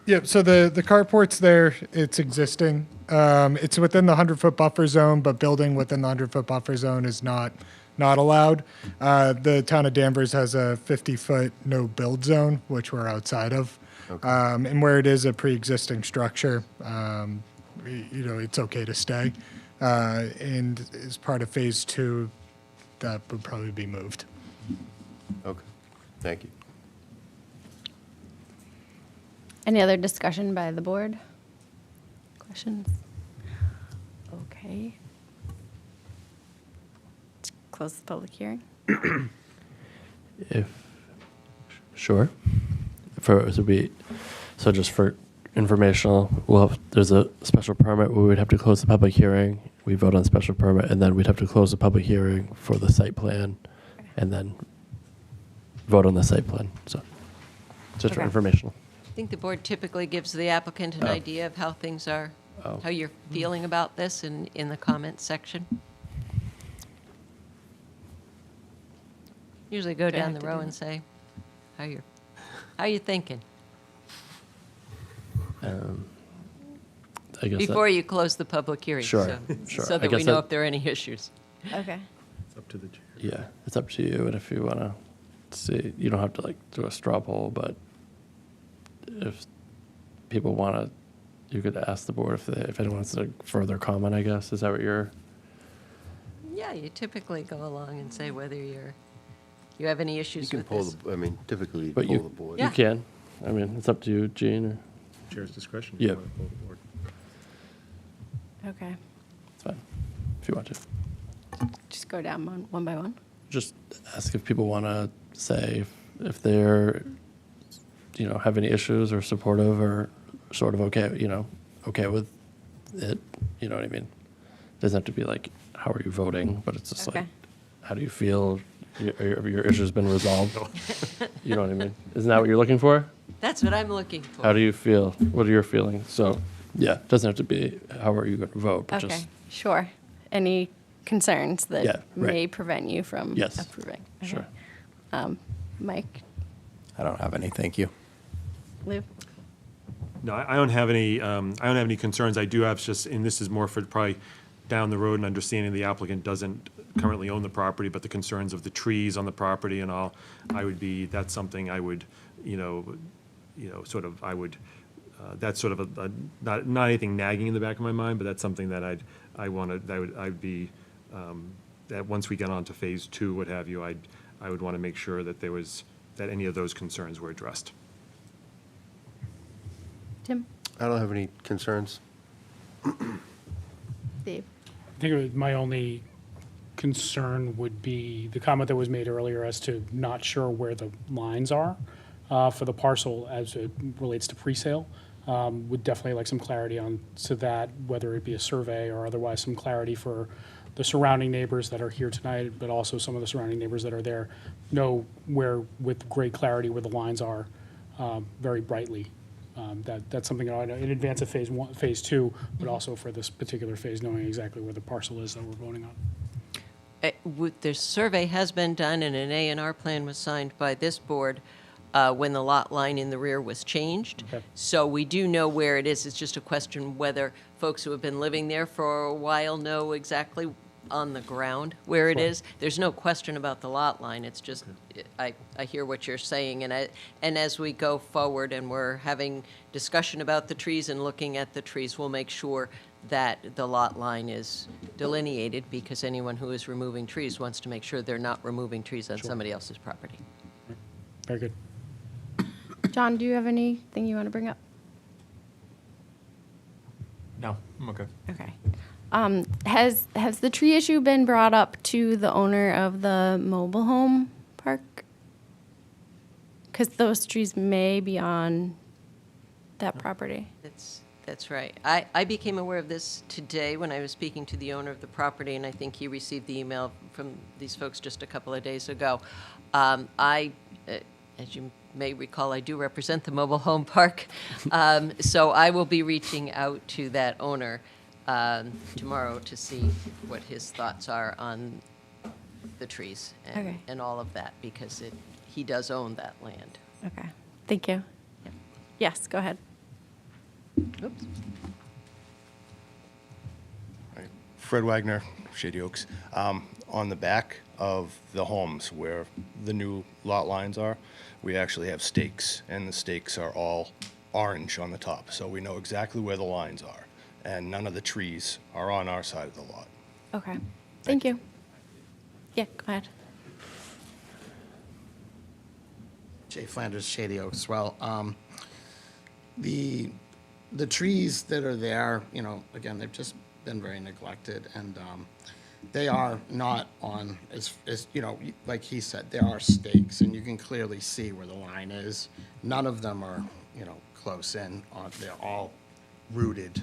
Yep, so the carport's there, it's existing. It's within the 100-foot buffer zone, but building within the 100-foot buffer zone is not allowed. The town of Danvers has a 50-foot no-build zone, which we're outside of. Okay. And where it is a pre-existing structure, it's okay to stay. And as part of Phase 2, that would probably be moved. Okay, thank you. Any other discussion by the board? Questions? Okay. Close the public hearing. Sure. So just for informational, there's a special permit where we'd have to close the public hearing. We vote on special permit, and then we'd have to close the public hearing for the site plan, and then vote on the site plan. So just for Okay. informational. I think the board typically gives the applicant an idea of how things are, how you're feeling about this in the comments section. Usually go Do I down have the to row do and that? say, how you thinking? I guess Before you close the public hearing. Sure, so- sure. So I that we guess know that- if there are any issues. Okay. It's up to the chair. yeah, it's up to you. And if you want to see, you don't have to do a straw poll, but if people want to, you could ask the board if anyone wants to further comment, I guess. Is that what you're? Yeah, you typically go along and say whether you have any You issues can with pull this. typically you But pull the board. Yeah. You can. I mean, it's up to you, Gene, or Chair's discretion. Yeah. You want to pull the board. Okay. it's fine if you want to. Just go down one by one. Just ask if people want to say if they're, have any issues or supportive or sort of okay with it. You know what I mean? It doesn't have to be like, how are you voting? But it's just Okay. like, how do you feel? Your issue's been resolved. You know what I mean? Isn't that what you're looking for? That's what I'm looking for. How do you feel? What are your feelings? So, yeah, it doesn't have to be how are you going to vote, but Okay, just sure. Any concerns that Yeah, right. may prevent you from Yes. approving? Okay. sure. Mike? I don't have any, thank you. Lou? No, I don't have any, I don't have any concerns. I do have just, and this is more for probably down the road and understanding the applicant doesn't currently own the property, but the concerns of the trees on the property and all, that's something I would, sort of, I would, that's sort of not anything nagging in the back of my mind, but that's something that I'd be, that once we get on to phase 2, what have you, I would want to make sure that that any of those concerns were addressed. Tim? I don't have any concerns. Dave? I think my only concern would be the comment that was made earlier as to not sure where the lines are for the parcel as it relates to presale. Would definitely like some clarity on to that, whether it be a survey or otherwise some clarity for the surrounding neighbors that are here tonight, but also some of the surrounding neighbors that are there know where, with great clarity, where the lines are very brightly. That's something I know in advance of phase 2, but also for this particular phase, knowing exactly where the parcel is that we're voting on. The survey has been done, and an A&R plan was signed by this board when the lot line in the rear was changed. Okay. So we do know where it is. It's just a question whether folks who have been living there for a while know exactly on the ground where it Sure. is. There's no question about the lot line. It's just, I hear what you're saying, and as we go forward and we're having discussion about the trees and looking at the trees, we'll make sure that the lot line is delineated, because anyone who is removing trees wants to make sure they're not removing trees on somebody else's property. Very good. John, do you have anything you want to bring up? No, I'm okay. Okay. Has the tree issue been brought up to the owner of the mobile home park? Because those trees may be on that property. That's right. I became aware of this today when I was speaking to the owner of the property, and I think he received the email from these folks just a couple of days ago. As you may recall, I do represent the mobile home park, so I will be reaching out to that owner tomorrow to see what his thoughts are on the trees Okay. and all of that, because he does own that land. Okay. Thank you. Yes, go ahead. Oops. Right. Fred Wagner, Shady Oaks. On the back of the homes where the new lot lines are, we actually have stakes, and the stakes are all orange on the top, so we know exactly where the lines are, and none of the trees are on our side of the lot. Okay. Thank you. Yeah, go ahead. Jay Flanders, Shady Oaks as well. The trees that are there, again, they've just been very neglected, and they are not on, as like he said, there are stakes, and you can clearly see where the line is. None of them are, close in. They're all rooted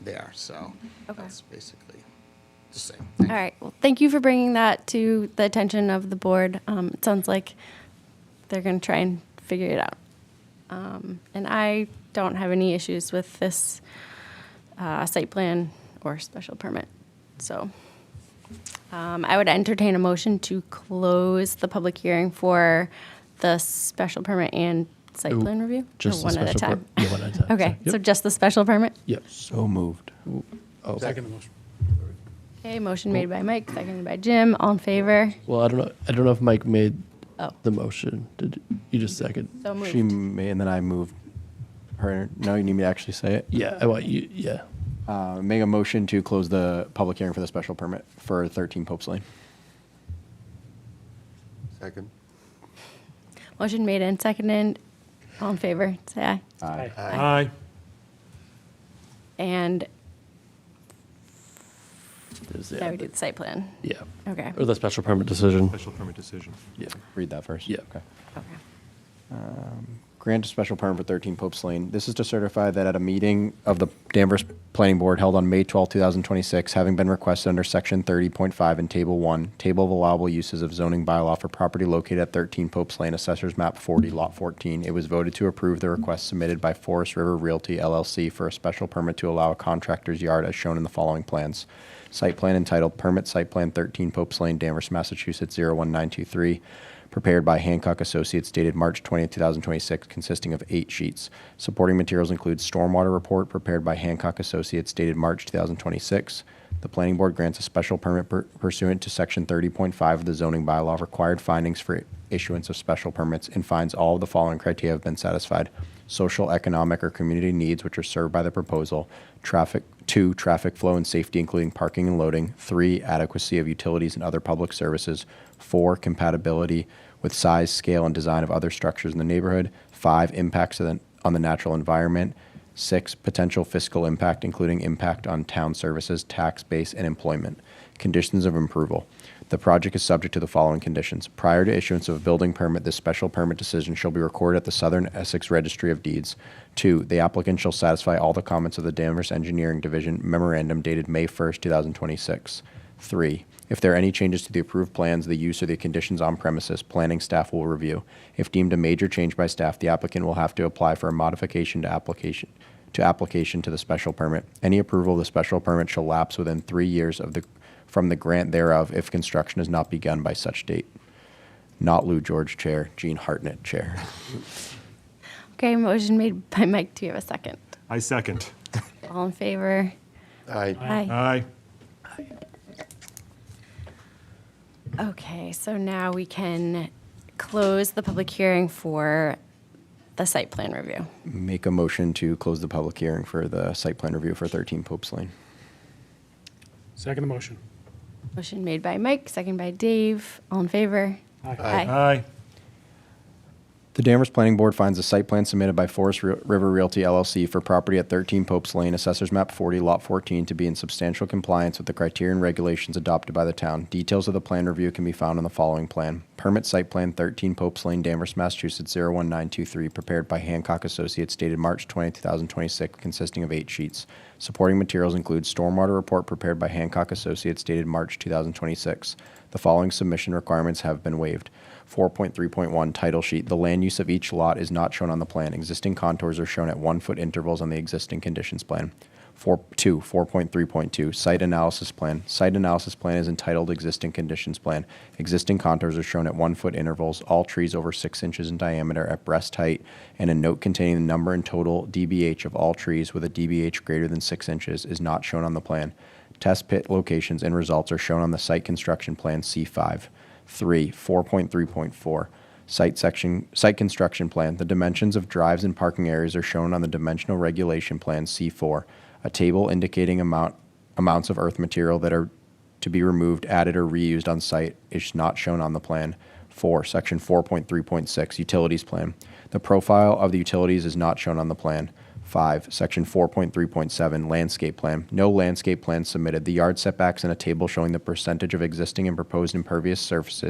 there, so Okay. that's basically the same. All right. Well, thank you for bringing that to the attention of the board. It sounds like they're going to try and figure it out. And I don't have any issues with this site plan or special permit. So I would entertain a motion to close the public hearing for the special permit and site plan review? Just Or the one at a special time? Yeah, one at a time. Okay, Yep. so just the special permit? Yep. So moved. Oh, Second motion. Okay, motion made by Mike, seconded by Jim. All in favor? well, I don't know if Mike made Oh. the motion. Did you just second? So moved. She made, and then I moved her. No, you need me to actually say it? Yeah, I want you. Yeah. Make a motion to close the public hearing for the special permit for 13 Popes Lane. Second. Motion made and seconded. All in favor, say aye. Aye. Aye. And There's now we do the site plan. Yeah. Okay. Or the special permit decision. Special permit decision. Yeah. Read that first. Yeah. Okay. Okay. Grant a special permit for 13 Popes Lane. This is to certify that at a meeting of the Danvers Planning Board held on May 12, 2026, having been requested under Section 30.5 in Table 1, Table of Allowable Uses of Zoning Bylaw for property located at 13 Popes Lane, Assessors Map 40, Lot 14, it was voted to approve the request submitted by Forest River Realty LLC for a special permit to allow a contractor's yard as shown in the following plans. Site plan entitled Permit Site Plan 13 Popes Lane, Danvers, Massachusetts 01923. prepared by Hancock Associates dated March 20, 2026, consisting of 8 sheets. Supporting materials include stormwater report prepared by Hancock Associates dated March 2026. The planning board grants a special permit pursuant to section 30.5 of the zoning bylaw. Required findings for issuance of special permits and finds all of the following criteria have been satisfied: social, economic, or community needs which are served by the proposal. Traffic flow and safety, including parking and loading. 3, adequacy of utilities and other public services. 4, compatibility with size, scale, and design of other structures in the neighborhood. 5, impacts on the natural environment. 6, potential fiscal impact, including impact on town services, tax base, and employment. Conditions of approval. The project is subject to the following conditions. Prior to issuance of a building permit, this special permit decision shall be recorded at the Southern Essex Registry of Deeds. 2, the applicant shall satisfy all the comments of the Danvers Engineering Division memorandum dated May 1st, 2026. 3, if there are any changes to the approved plans, the use, or the conditions on premises, planning staff will review. If deemed a major change by staff, the applicant will have to apply for a modification to application to the special permit. Any approval of the special permit shall lapse within 3 years from the grant thereof if construction is not begun by such date. Not Lou George, Chair. Gene Hartnett, Chair. Okay, motion made by Mike. Do you have a second? I second. All in favor? Aye. Aye. Aye. Okay, so now we can close the public hearing for the site plan review. Make a motion to close the public hearing for the site plan review for 13 Popes Lane. Second the motion. Motion made by Mike, second by Dave. All in favor? Aye. Aye. The Danvers Planning Board finds the site plan submitted by Forest River Realty LLC for property at 13 Popes Lane, Assessors Map 40, Lot 14, to be in substantial compliance with the criteria and regulations adopted by the town. Details of the plan review can be found on the following plan. Permit Site Plan 13 Popes Lane, Danvers, Massachusetts 01923, prepared by Hancock Associates, dated March 20, 2026, consisting of 8 sheets. Supporting materials include stormwater report prepared by Hancock Associates, dated March 2026. The following submission requirements have been waived. 4.3.1 title sheet. The land use of each lot is not shown on the plan. Existing contours are shown at 1-foot intervals on the existing conditions plan. 4.3.2 site analysis plan. Site analysis plan is entitled Existing Conditions Plan. Existing contours are shown at 1-foot intervals. All trees over 6 inches in diameter at breast height, and a note containing the number and total DBH of all trees with a DBH greater than 6 inches is not shown on the plan. Test pit locations and results are shown on the site construction plan C5. 3, 4.3.4, site construction plan. The dimensions of drives and parking areas are shown on the dimensional regulation plan C4. A table indicating amounts of earth material that are to be removed, added, or reused on site is not shown on the plan. 4, section 4.3.6, utilities plan. The profile of the utilities is not shown on the plan. 5, section 4.3.7, landscape plan. No landscape plan submitted. The yard setbacks and a table showing the percentage of existing and proposed impervious surface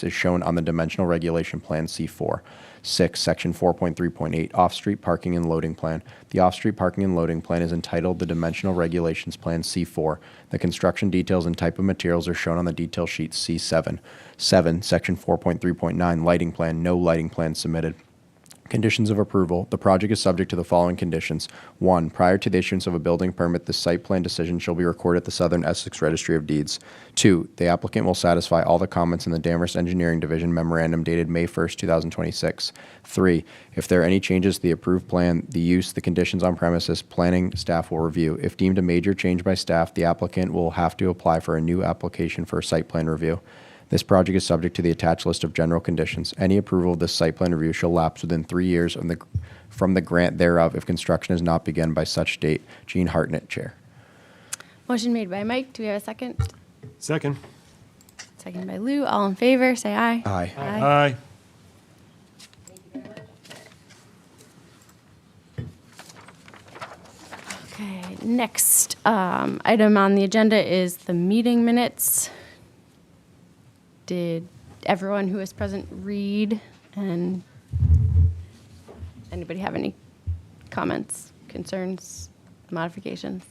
is shown on the dimensional regulation plan C4. 6, section 4.3.8, off-street parking and loading plan. The off-street parking and loading plan is entitled the dimensional regulations plan C4. The construction details and type of materials are shown on the detail sheet C7. 7, section 4.3.9, lighting plan. No lighting plan submitted. Conditions of approval. The project is subject to the following conditions. 1, prior to the issuance of a building permit, the site plan decision shall be recorded at the Southern Essex Registry of Deeds. 2, the applicant will satisfy all the comments in the Danvers Engineering Division memorandum dated May 1st, 2026. 3, if there are any changes to the approved plan, the use, the conditions on premises, planning staff will review. If deemed a major change by staff, the applicant will have to apply for a new application for a site plan review. This project is subject to the attached list of general conditions. Any approval of this site plan review shall lapse within 3 years from the grant thereof if construction is not begun by such date. Gene Hartnett, Chair. Motion made by Mike. Do we have a second? Second. Second by Lou. All in favor, say aye. Aye. Aye. Okay, next item on the agenda is the meeting minutes. Did everyone who was present read, and anybody have any comments, concerns, modifications?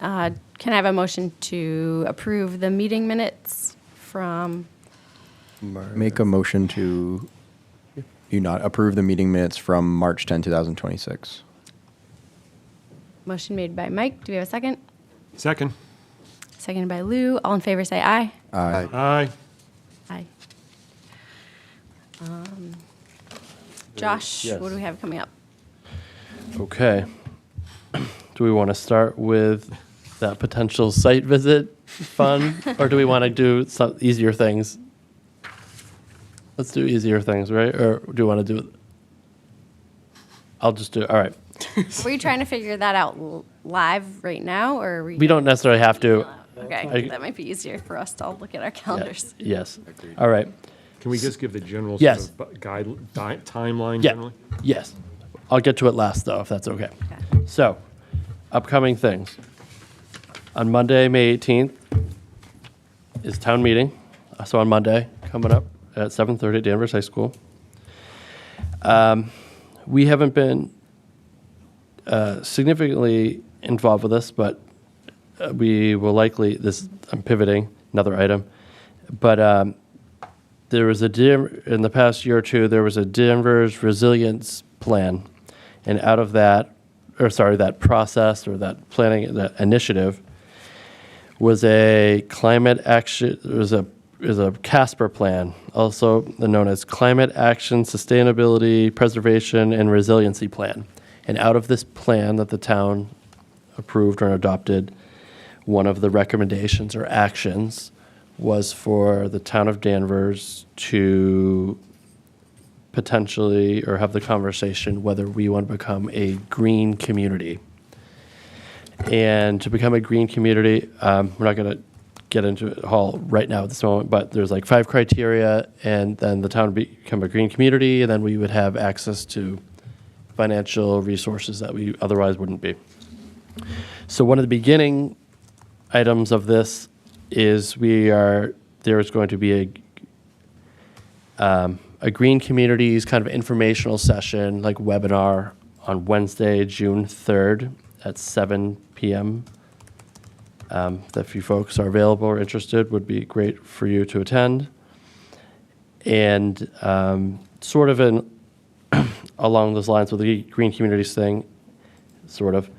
Can I have a motion to approve the meeting minutes from, Make a motion to approve the meeting minutes from March 10, 2026. Motion made by Mike. Do we have a second? Second. Seconded by Lou. All in favor, say aye. Aye. Aye. Josh, Yes. what do we have coming up? Okay. Do we want to start with that potential site visit fun, or do we want to do some easier things? Let's do easier things, right? Or do you want to do it? I'll just do it. All right. Were you trying to figure that out live right now, or are We don't necessarily have to. Okay, that might be easier for us to all look at our calendars. Yes. All right. Can we just give the general Yes. sort of timeline Yeah. generally? Yes. I'll get to it last, though, if that's okay. Okay. So, upcoming things. On Monday, May 18th, is town meeting. So on Monday, coming up at 7:30 at Danvers High School. We haven't been significantly involved with this, but we will likely, I'm pivoting, another item. But there was in the past year or two, there was a Danvers resilience plan. And out of that process or that planning, that initiative, was a climate action, is a CASPER plan, also known as Climate Action, Sustainability, Preservation, and Resiliency Plan. And out of this plan that the town approved or adopted, one of the recommendations or actions was for the town of Danvers to potentially or have the conversation whether we want to become a green community. And to become a green community, we're not going to get into it all right now at this moment, but there's like 5 criteria, and then the town would become a green community, and then we would have access to financial resources that we otherwise wouldn't be. So one of the beginning items of this is there is going to be a green communities kind of informational session, like webinar, on Wednesday, June 3rd at 7 p.m. If you folks are available or interested, would be great for you to attend. And sort of along those lines with the green communities thing, sort of,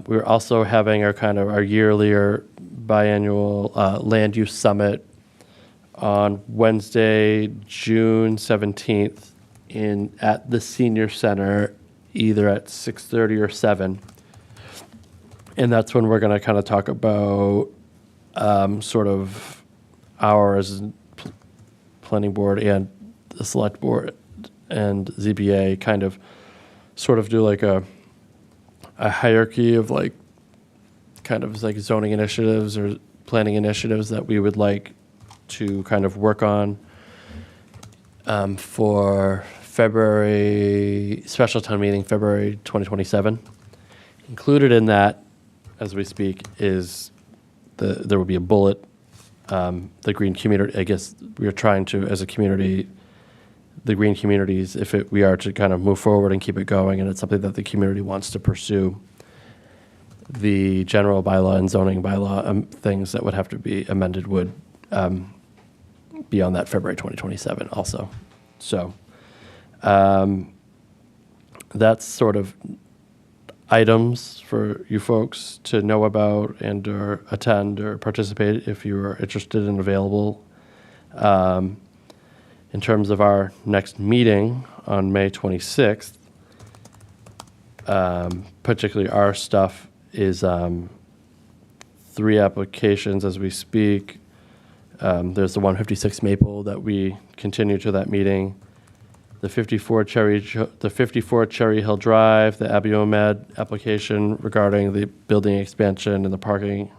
we're also having our yearly or biannual land use summit on Wednesday, June 17th at the Senior Center, either at 6:30 or 7. And that's when we're going to kind of talk about sort of ours, planning board and the select board and ZBA kind of sort of do like a hierarchy of like kind of like zoning initiatives or planning initiatives that we would like to kind of work on for February, special town meeting, February 2027. Included in that, as we speak, is there will be a bullet, the green community, I guess we are trying to, as a community, the green communities, we are to kind of move forward and keep it going, and it's something that the community wants to pursue, the general bylaw and zoning bylaw things that would have to be amended would be on that February 2027 also. So that's sort of items for you folks to know about and or attend or participate if you are interested and available. In terms of our next meeting on May 26th, particularly our stuff is 3 applications as we speak. There's the 156 Maple that we continue to that meeting. The 54 Cherry Hill Drive, the Abiomed application regarding the building expansion and the parking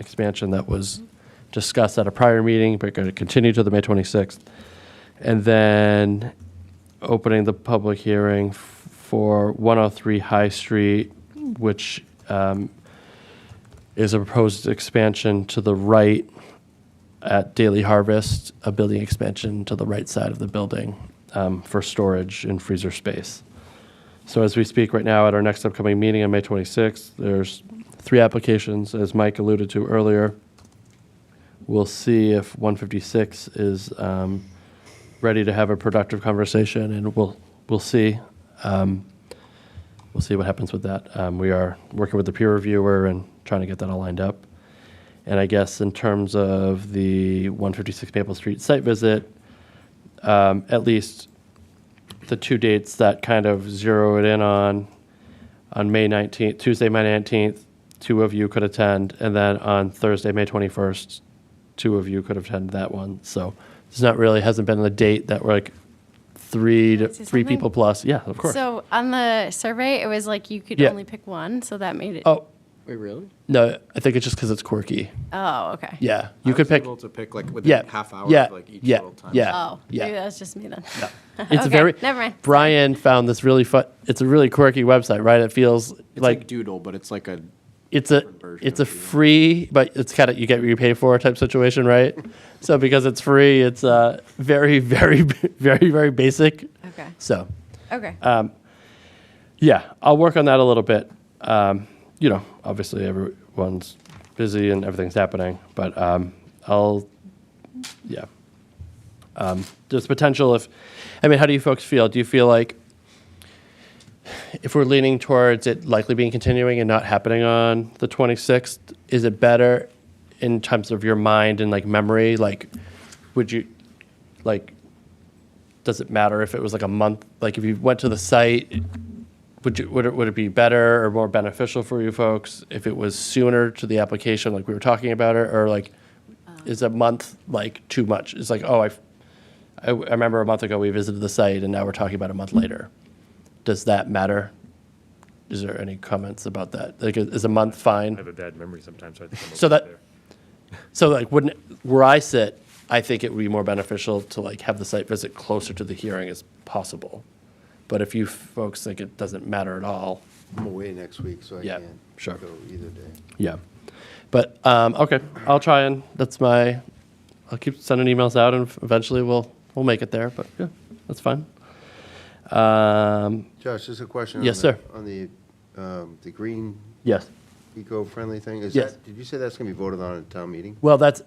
expansion that was discussed at a prior meeting, but going to continue to the May 26th. And then opening the public hearing for 103 High Street, which is a proposed expansion to the right at Daily Harvest, a building expansion to the right side of the building for storage and freezer space. So as we speak right now at our next upcoming meeting on May 26th, there's 3 applications, as Mike alluded to earlier. We'll see if 156 is ready to have a productive conversation, and we'll see. we'll see what happens with that. We are working with the peer reviewer and trying to get that all lined up. And I guess in terms of the 156 Maple Street site visit, at least the two dates that kind of zero it in on May 19th, Tuesday, May 19th, 2 of you could attend, and then on Thursday, May 21st, 2 of you could attend that one. So it's not really, hasn't been the date that we're like three Can I say people something? plus. Yeah, of course. So on the survey, it was like you could Yeah. only pick one, so that made it. Oh, Wait, really? no, I think it's just because it's quirky. Oh, okay. Yeah, you could pick. Able to pick like within Yeah, half hour yeah, of like each yeah, little time. yeah. Oh, Yeah. maybe that was just me then. It's Okay, very. never mind. Brian found this really fun. It's a really quirky website, right? It feels It's like like Doodle, but it's like a it's a version it's a of Doodle. free, but it's kind of you get what you pay for type situation, right? So because it's free, it's very, very, very, very basic. Okay. So Okay. yeah, I'll work on that a little bit. You know, obviously everyone's busy and everything's happening, but yeah. There's potential if, I mean, how do you folks feel? Do you feel like if we're leaning towards it likely being continuing and not happening on the 26th, is it better in terms of your mind and like memory? Like, would you, like, does it matter if it was like a month? Like if you went to the site, would it be better or more beneficial for you folks if it was sooner to the application, like we were talking about it, or like is a month like too much? It's like, oh, I remember a month ago we visited the site and now we're talking about a month later. Does that matter? Is there any comments about that? Like, is a month I fine? have a bad memory sometimes, so I think I'm So okay that- there. So like, wouldn't, where I sit, I think it would be more beneficial to like have the site visit closer to the hearing as possible. But if you folks think it doesn't matter at all, I'm away next week, so I Yeah, can't sure. go either day. yeah. But, okay, I'll try and, I'll keep sending emails out and eventually we'll make it there, but yeah, that's fine. Josh, just a question. Yes, on sir. On the green Yes. eco-friendly thing? Is Yes. that, did you say that's going to be voted on at town meeting? Well, that's,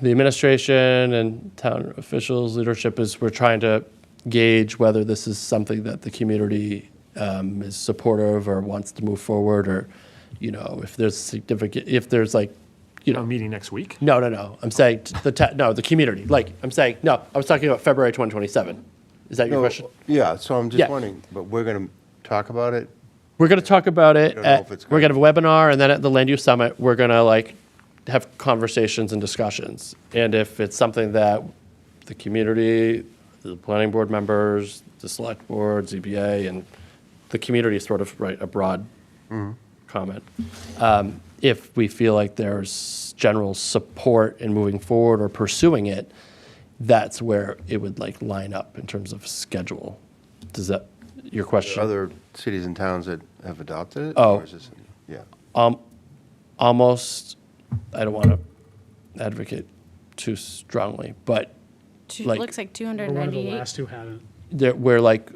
the administration and town officials, leadership we're trying to gauge whether this is something that the community is supportive or wants to move forward, or, you know, if there's significant, if there's like, you know. A meeting next week? No. I'm saying the community. Like, I'm saying, no, I was talking about February 2027. Is that your No, question? Yeah, so I'm Yeah. just wondering, but we're going to talk about it? We're going to talk about it. don't know if it's We're going gonna- to have a webinar, and then at the land use summit, we're going to like have conversations and discussions. And if it's something that the community, the planning board members, the select board, ZBA, and the community sort of write a broad comment. If we feel like there's general support in moving forward or pursuing it, that's where it would like line up in terms of schedule. Does that, your question? Other cities and towns that have adopted it? Oh. Or is this, yeah. Almost, I don't want to advocate too strongly, but like- Looks like We're one of the 298. last who hadn't. we're like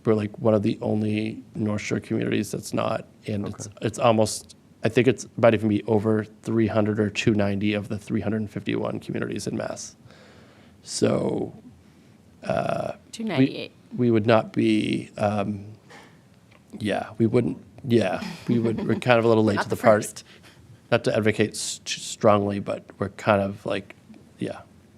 we're like one of the only North Shore communities that's not, and it's almost, I think it might even be over 300 or 290 of the 351 communities in Mass. So 298. we would not be, we wouldn't, we're kind of a little late Not to the the party. first. Not to advocate strongly, but we're kind of like,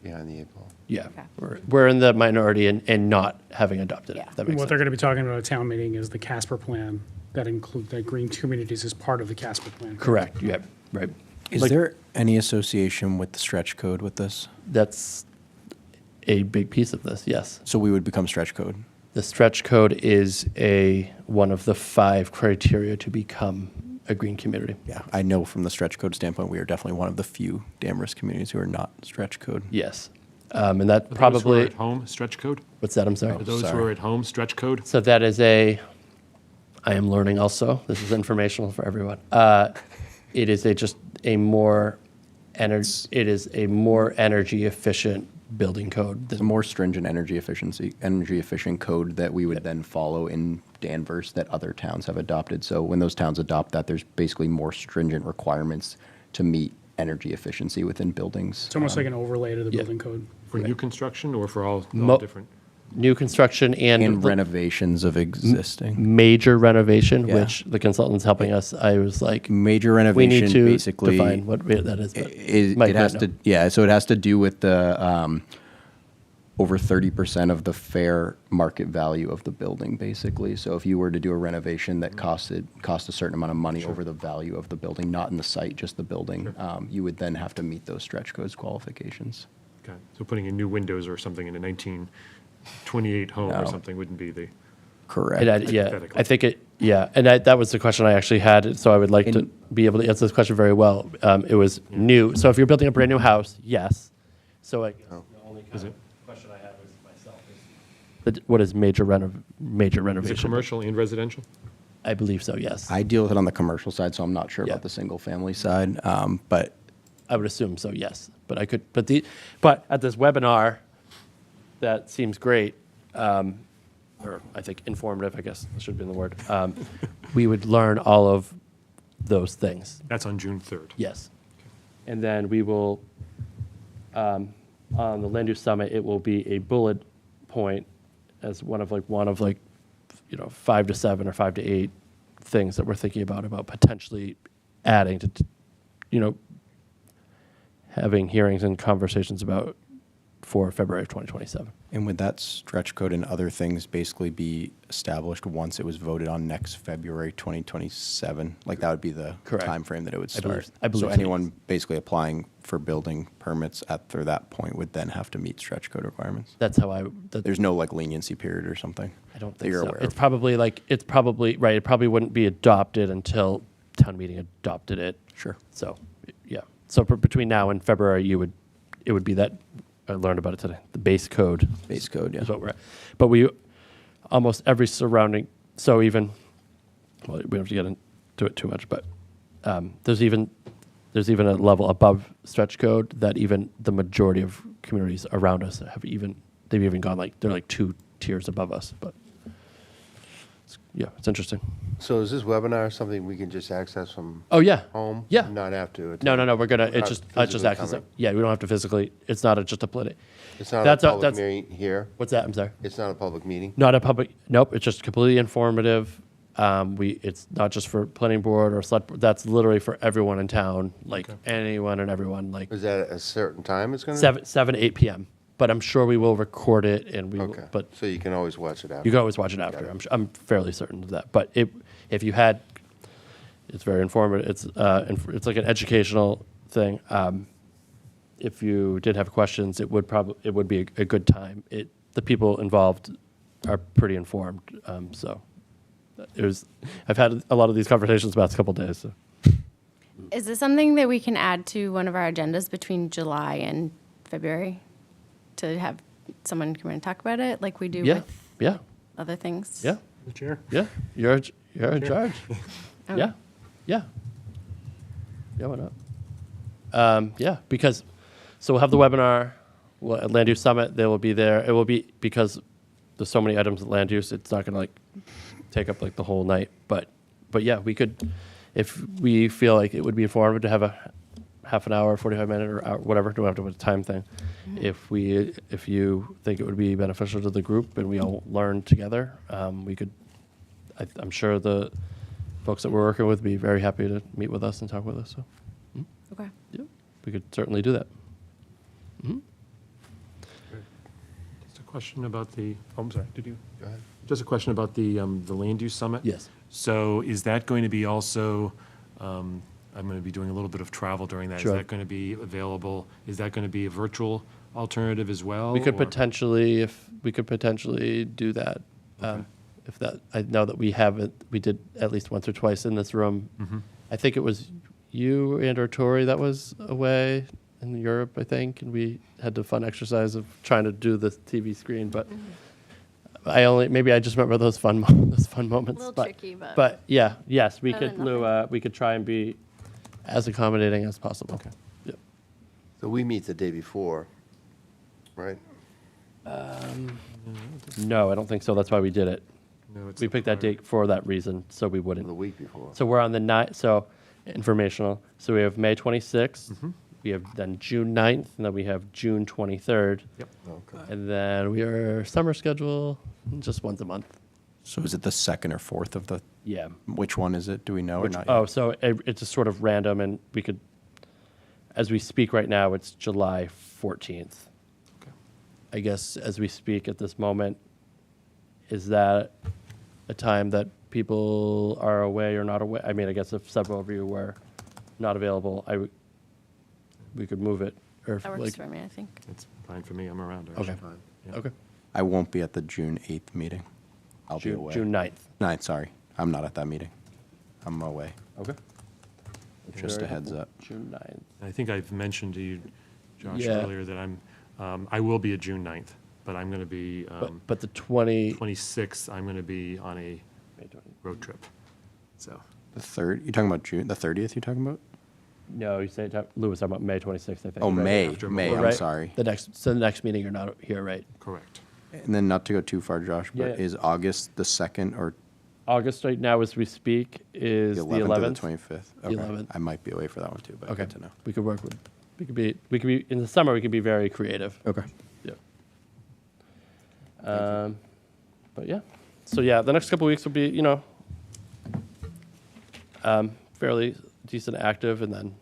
Behind the eight ball. yeah. Okay. We're in the minority and not having adopted it, Yeah. if that makes What sense. they're going to be talking about at town meeting is the Casper plan that include the green communities as part of the Casper plan. Correct, yeah, right. Is Like, there any association with the stretch code with this? That's a big piece of this, yes. So we would become stretch code? The stretch code is one of the 5 criteria to become a green community. Yeah, I know from the stretch code standpoint, we are definitely one of the few Danvers communities who are not stretch code. Yes. And that For those who are probably, at home, stretch code? what's that, I'm sorry? For those who sorry. are at home, stretch code? So that is I am learning also, this is informational for everyone. It is just a more energy efficient building code. There's a more stringent energy efficient code that we would then follow in Danvers that other towns have adopted. So when those towns adopt that, there's basically more stringent requirements to meet energy efficiency within buildings. It's almost like an overlay to the Yeah. building code. For new construction or for all Mo- different? new construction And the renovations of existing. major renovation, Yeah. which the consultant's helping us. I was like, Major we need renovation, to basically. define what that is. But It Mike has might to, know. yeah, so it has to do with the, over 30% of the fair market value of the building, basically. So if you were to do a renovation that cost a certain amount of money over the value of the building, not in the site, just the building, you would then have to meet those stretch codes qualifications. Okay, so putting in new windows or something in a 1928 home or No. something wouldn't be the, Correct. Yeah, Hypothetically. I think and that was the question I actually had, so I would like to be able to answer this question very well. It was new, so if you're building a brand-new house, yes. So like, the only kind of question I have is myself is, what is major renovation? is it commercial and residential? I believe so, yes. I deal with it on the commercial side, so I'm not sure Yeah. about the single-family side, but I would assume so, yes. But I could, but at this webinar, that seems great, or I think informative, I guess, should be in the word. We would learn all of those things. That's on June 3rd. Yes. And then we will, on the land use summit, it will be a bullet point as one of 5 to 7 or 5 to 8 things that we're thinking about potentially adding to, having hearings and conversations about for February of 2027. And would that stretch code and other things basically be established once it was voted on next February 2027? Like that would be the Correct. timeframe that it would I believe- start? I believe So so, anyone yes. basically applying for building permits after that point would then have to meet stretch code requirements? That's how There's no like leniency period or something? I don't that think you're so. aware It's of? probably right. It probably wouldn't be adopted until town meeting adopted it. Sure. So, yeah. So between now and February, it would be that, I learned about it today, the base code. Base code, yeah. Is what we're at. But almost every surrounding, so even, well, we don't have to get into it too much, but there's even a level above stretch code that even the majority of communities around us they've even gone they're like 2 tiers above us, but it's interesting. So is this webinar something we can just access from Oh, yeah. home? Yeah. Not have to? No, we're gonna, Not it's just physically access it. coming? Yeah, we don't have to physically, it's not just a play. It's not a That's public meeting here? What's that? I'm sorry. It's not a public meeting? Not a public, nope, it's just completely informative. It's not just for planning board or select, board, that's literally for everyone in town, anyone and everyone, Is that at a certain time it's going to? 7 to 8 PM. But I'm sure we will record it and we will, Okay, but so you can always watch it after? you can always watch it after. I'm fairly certain of that. But if you had, it's very informative. It's like an educational thing. If you did have questions, it would be a good time. The people involved are pretty informed. I've had a lot of these conversations the past couple days. So. Is this something that we can add to one of our agendas between July and February? To have someone come in and talk about it like we do Yeah, with yeah, other things? yeah, The chair? yeah. You're in charge. Oh. Yeah, yeah. Yeah, why not? Yeah, because, so we'll have the webinar, at Land Use Summit, they will be there. It will be, because there's so many items at land use, it's not gonna take up the whole night. But yeah, we could, if we feel like it would be informative to have a half an hour, 45 minute or hour, whatever, don't have to put a time thing. If you think it would be beneficial to the group and we all learn together, we could, I'm sure the folks that we're working with would be very happy to meet with us and talk with us. So, Okay. yeah, we could certainly do that. Just a question about I'm sorry, did you? Go ahead. Just a question about the land use summit? Yes. So is that going to be also, I'm going to be doing a little bit of travel during that. Sure. Is that going to be available? Is that going to be a virtual alternative as well? We could or- potentially, do that. If that, I know that we did at least once or twice in this room. Mm-hmm. I think it was you and or Tori that was away in Europe, I think, and we had the fun exercise of trying to do the TV screen, but maybe I just remember those fun moments. A little tricky, but- But yeah, yes, we Better could, than Lou, we could try and be as accommodating as possible. Okay. Yep. So we meet the day before, right? No, I don't think so. That's why we did it. No, it's We picked that date for that reason, so we wouldn't. The week before. So we're on the night, so informational. So we have May 26th, we have then June 9th, and then we have June 23rd. Yep. And then we are summer schedule, just once a month. So is it the second or fourth of the, Yeah. which one is it? Do we know or not yet? Oh, so it's just sort of random, and we could, as we speak right now, it's July 14th. Okay. I guess as we speak at this moment, is that a time that people are away or not away? I mean, I guess if several of you were not available, we could move it. Or if, That works like, for me, I think. It's fine for me. I'm around. Okay. Yeah. Okay. I won't be at the June 8th meeting. I'll be away. June 9th. 9th, sorry. I'm not at that meeting. I'm away. Okay. Just a heads up. June 9th. I think I've mentioned to you, Josh, Yeah. earlier that I will be at June 9th, but I'm going to be, But the 26th, I'm going to be on a road trip. So, The 3rd? You talking about June? The 30th? You talking about? No, you say Lewis talking about May 26th, I think. Oh, right? May. after May. Memorial. I'm Right? sorry. The next meeting you're not here, right? correct. And then not to go too far, Josh, but Yeah. is August the 2nd or August right now as we speak is the the 11th or 11th. the 25th? The Okay. 11th. I might be away for that one too, but Okay. good to know. We could work with, we could be, in the summer, we could be very creative. Okay. Yeah. But yeah, so yeah, the next couple of weeks will be, fairly decent active, and then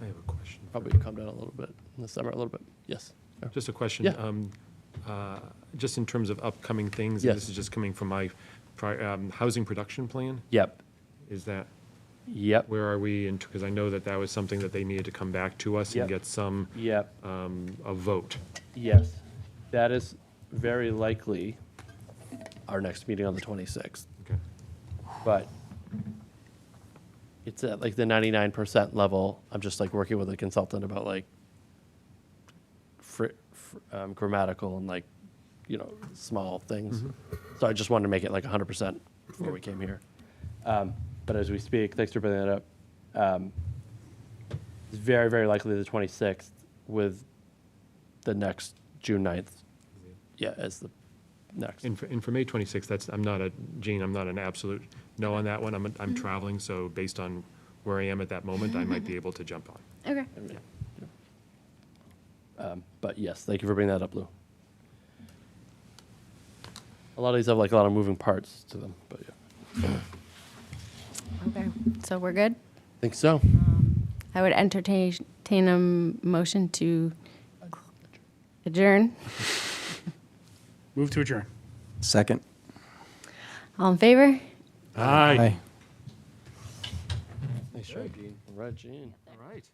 I have a question. probably come down a little bit in the summer, a little bit. Yes. Just a question. Yeah. Just in terms of upcoming things, Yes. and this is just coming from my housing production plan, Yep. is that, Yep. where are we? Because I know that that was something that they needed to come back to us and Yep. get some, Yep. a vote. Yes. That is very likely our next meeting on the 26th. Okay. But it's at like the 99% level. I'm just like working with a consultant about like grammatical and like, small things. So I just wanted to make it like 100% before we came here. But as we speak, thanks for bringing that up. It's very, very likely the 26th with the next June 9th. Yeah, as the next. And for May 26th, I'm not an absolute no on that one. I'm traveling, so based on where I am at that moment, I might be able to jump on. Okay. But yes, thank you for bringing that up, Lou. A lot of these have like a lot of moving parts to them, but yeah. Okay, so we're good? Think so. I would entertain a motion to adjourn. Move to adjourn. Second. All in favor? Aye. Nice try, Gene. All right, Gene. All right.